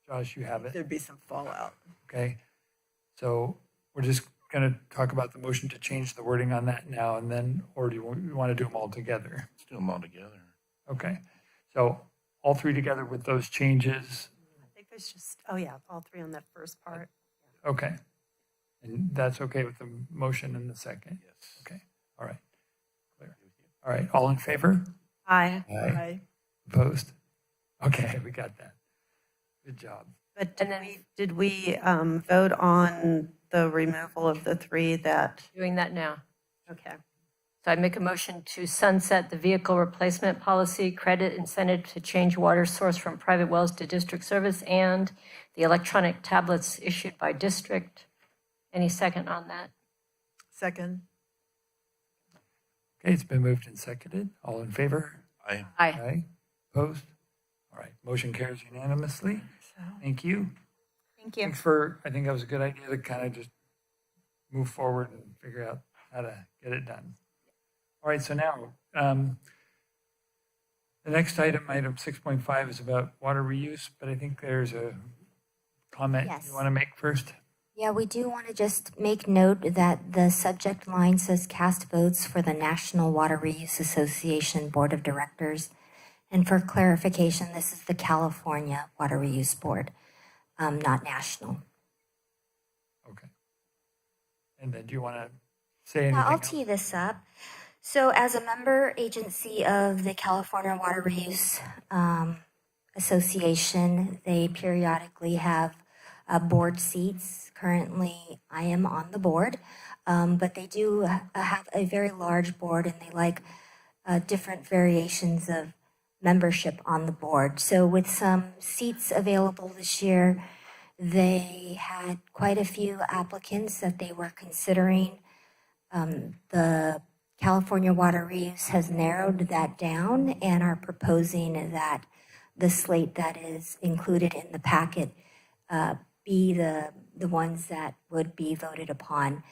Josh, you have it. there'd be some fallout. Okay. So we're just going to talk about the motion to change the wording on that now, and then, or do you want to do them all together? Let's do them all together. Okay. So all three together with those changes. I think there's just, all three on that first part. Okay. And that's okay with the motion and the second? Yes. Okay. All right. Clear. All right. All in favor? Aye. Aye. Opposed? Okay, we got that. Good job. But And then- did we vote on the removal of the three that, Doing that now. okay. So I make a motion to sunset the vehicle replacement policy, credit incentive to change water source from private wells to district service, and the electronic tablets issued by district. Any second on that? Second. Okay, it's been moved and seconded. All in favor? Aye. Aye. Aye. Opposed? All right. Motion carries unanimously. Thank you. Thank you. Thanks for, I think that was a good idea to kind of just move forward and figure out how to get it done. All right, so now, the next item 6.5, is about water reuse, but I think there's a comment Yes. you want to make first. Yeah, we do want to just make note that the subject line says cast votes for the National Water Reuse Association Board of Directors. And for clarification, this is the California Water Reuse Board, not national. Okay. And then do you want to say anything Yeah, I'll else? tee this up. So as a member agency of the California Water Reuse Association, they periodically have board seats. Currently, I am on the board. But they do have a very large board, and they like different variations of membership on the board. So with some seats available this year, they had quite a few applicants that they were considering. The California Water Reuse has narrowed that down and are proposing that the slate that is included in the packet be the ones that would be voted upon.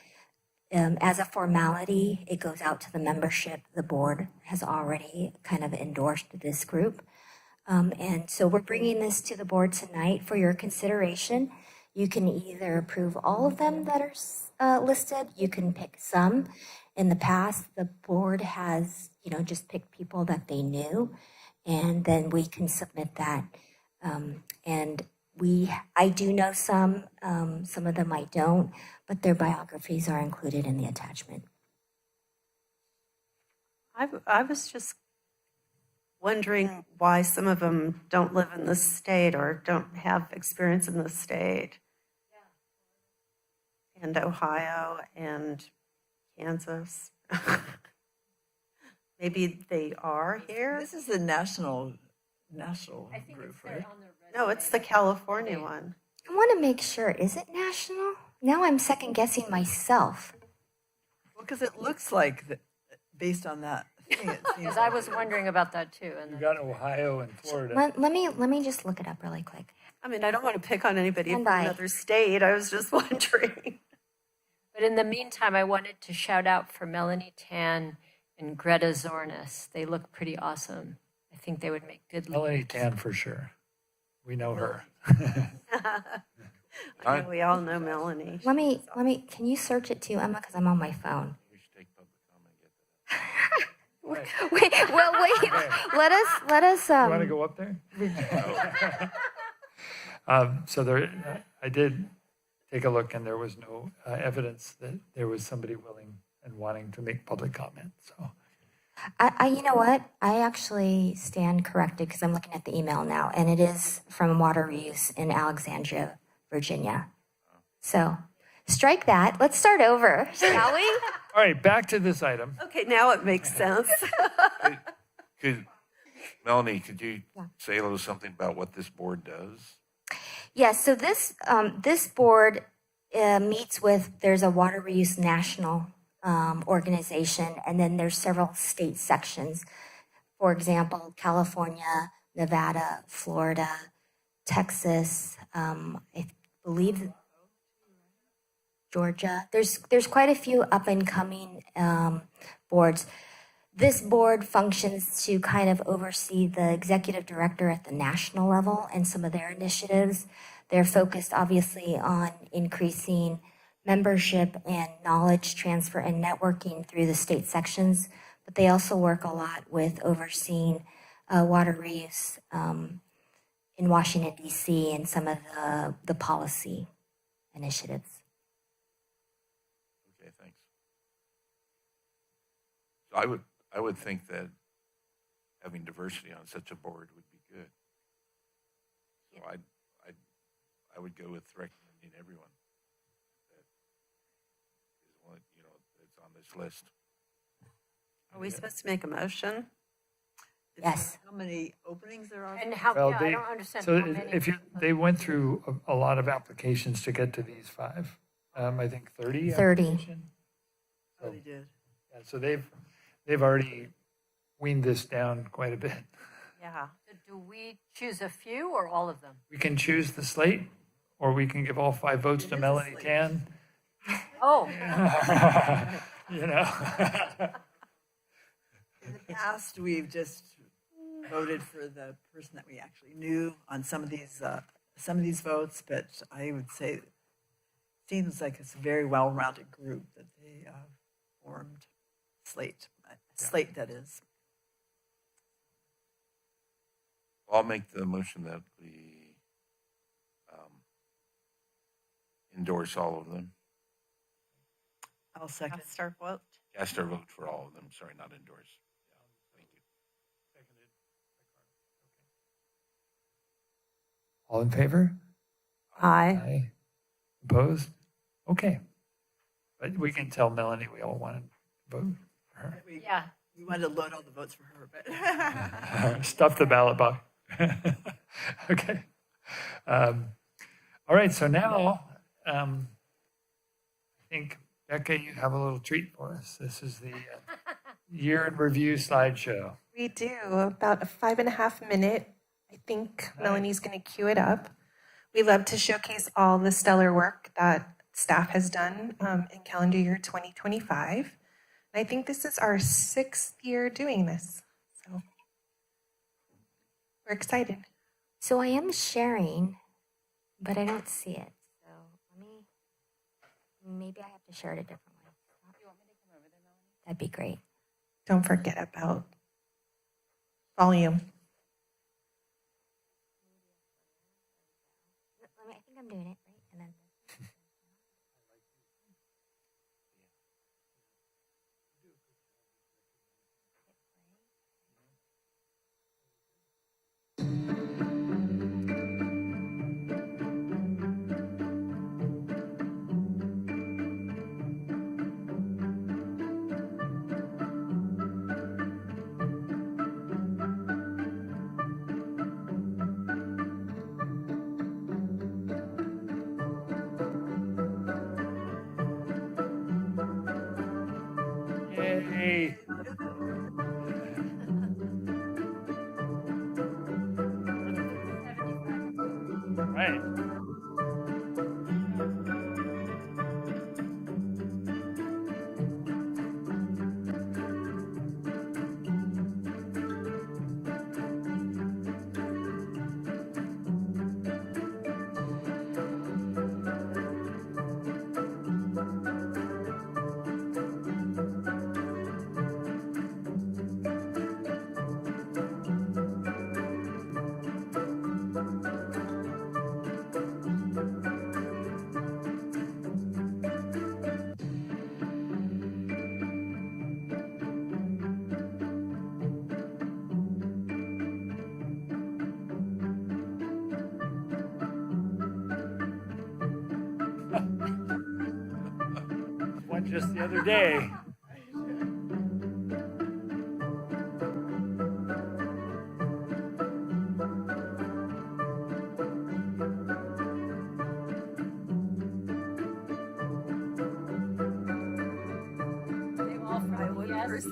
As a formality, it goes out to the membership. The board has already kind of endorsed this group. And so we're bringing this to the board tonight for your consideration. You can either approve all of them that are listed. You can pick some. In the past, the board has, just picked people that they knew, and then we can submit that. And I do know some of them I don't, but their biographies are included in the attachment. I was just wondering why some of them don't live in the state or don't have experience in the state. And Ohio and Kansas. Maybe they are here? This is the national group, right? No, it's the California one. I want to make sure, is it national? Now I'm second guessing myself. Well, because it looks like, based on that thing, it seems Because I was wondering about that too. You And got Ohio and Florida. Let me just look it up really quick. I mean, I don't want to pick on anybody And from I- another state. I was just wondering. But in the meantime, I wanted to shout out for Melanie Tan and Greta Zornis. They look pretty awesome. I think they would make good Melanie leaders. Tan for sure. We know her. I know we all know Melanie. Let me, can you search it too, Emma? Because I'm on my phone. We should take public comment and get to that. Wait, well, wait, let us, You want to go up there? So there, I did take a look, and there was no evidence that there was somebody willing and wanting to make public comment. So you know what? I actually stand corrected because I'm looking at the email now, and it is from Water Reuse in Alexandria, Virginia. So strike that. Let's start over, shall we? all right, back to this item. Okay, now it makes sense. Melanie, could you say a little something about what this board does? Yes, so this board meets with, there's a Water Reuse National organization, and then there's several state sections. For example, California, Nevada, Florida, Texas, I believe Georgia. There's quite a few up and coming boards. This board functions to kind of oversee the executive director at the national level and some of their initiatives. They're focused obviously on increasing membership and knowledge transfer and networking through the state sections, but they also work a lot with overseeing water reuse in Washington, D.C. and some of the policy initiatives. Okay, thanks. So I would think that having diversity on such a board would be good. So I would go with recommending everyone that is one, that's on this list. Are we supposed to make a motion? Yes. How many openings there are? And how, Well, I don't understand So how many. if they went through a lot of applications to get to these 5. I think 30. 30. applications. Oh, they did. Yeah, so they've already weaned this down quite a bit. Yeah. Do we choose a few or all of them? We can choose the slate, or we can give all 5 votes to Melanie Tan. Oh, You know. In the past, we've just voted for the person that we actually knew on some of these votes, but I would say it seems like it's a very well-rounded group that they formed. Slate that is. I'll make the motion that we endorse all of them. I'll second. Start vote. Cast our vote for all of them. Sorry, not endorse. Thank you. All in favor? Aye. Aye. Opposed? Okay. But we can tell Melanie we all want to vote for her. Yeah. We wanted to load all the votes for her, but. Stuff the ballot box. Okay. All right, so now I think, Becca, you have a little treat for us. This is the year in review slideshow. We do about a 5.5 minute. I think Melanie's going to cue it up. We love to showcase all the stellar work that staff has done in calendar year 2025. And I think this is our 6th year doing this. So we're excited. So I am sharing, but I don't see it. So maybe I have to share it a different way. You want me to come over there, Melanie? That'd be great. Don't forget about volume. I think I'm doing it, right? And then Yay. Right. One just the other day. They all from yes.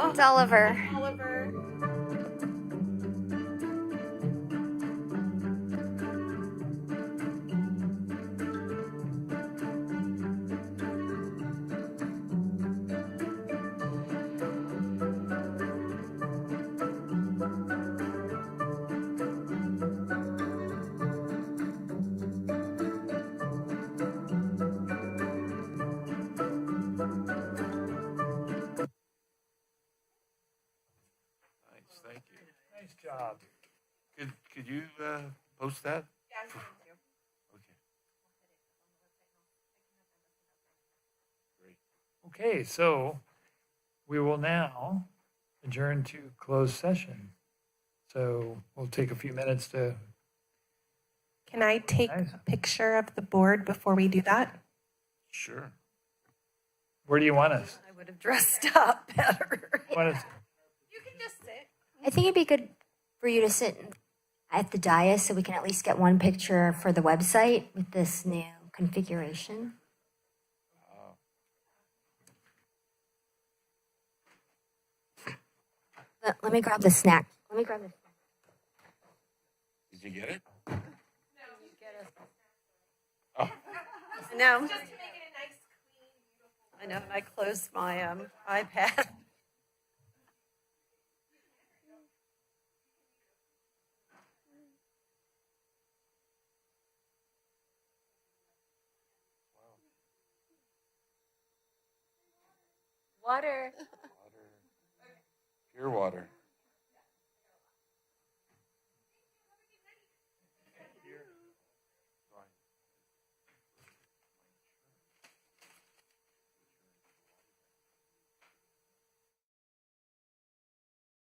It's Oliver. Nice, thank you. Nice job. Could you post that? Okay, great. Okay, so we will now adjourn to closed session. So we'll take a few minutes to, Can I take Nice. a picture of the board before we do that? Sure. where do you want us? I would have dressed up better. Want us- You can just sit. I think it'd be good for you to sit at the dais so we can at least get one picture for the website with this new configuration. Let me grab the snack. Let me grab the snack. Did you get it? No. I know, and I closed my iPad. Water. Pure water.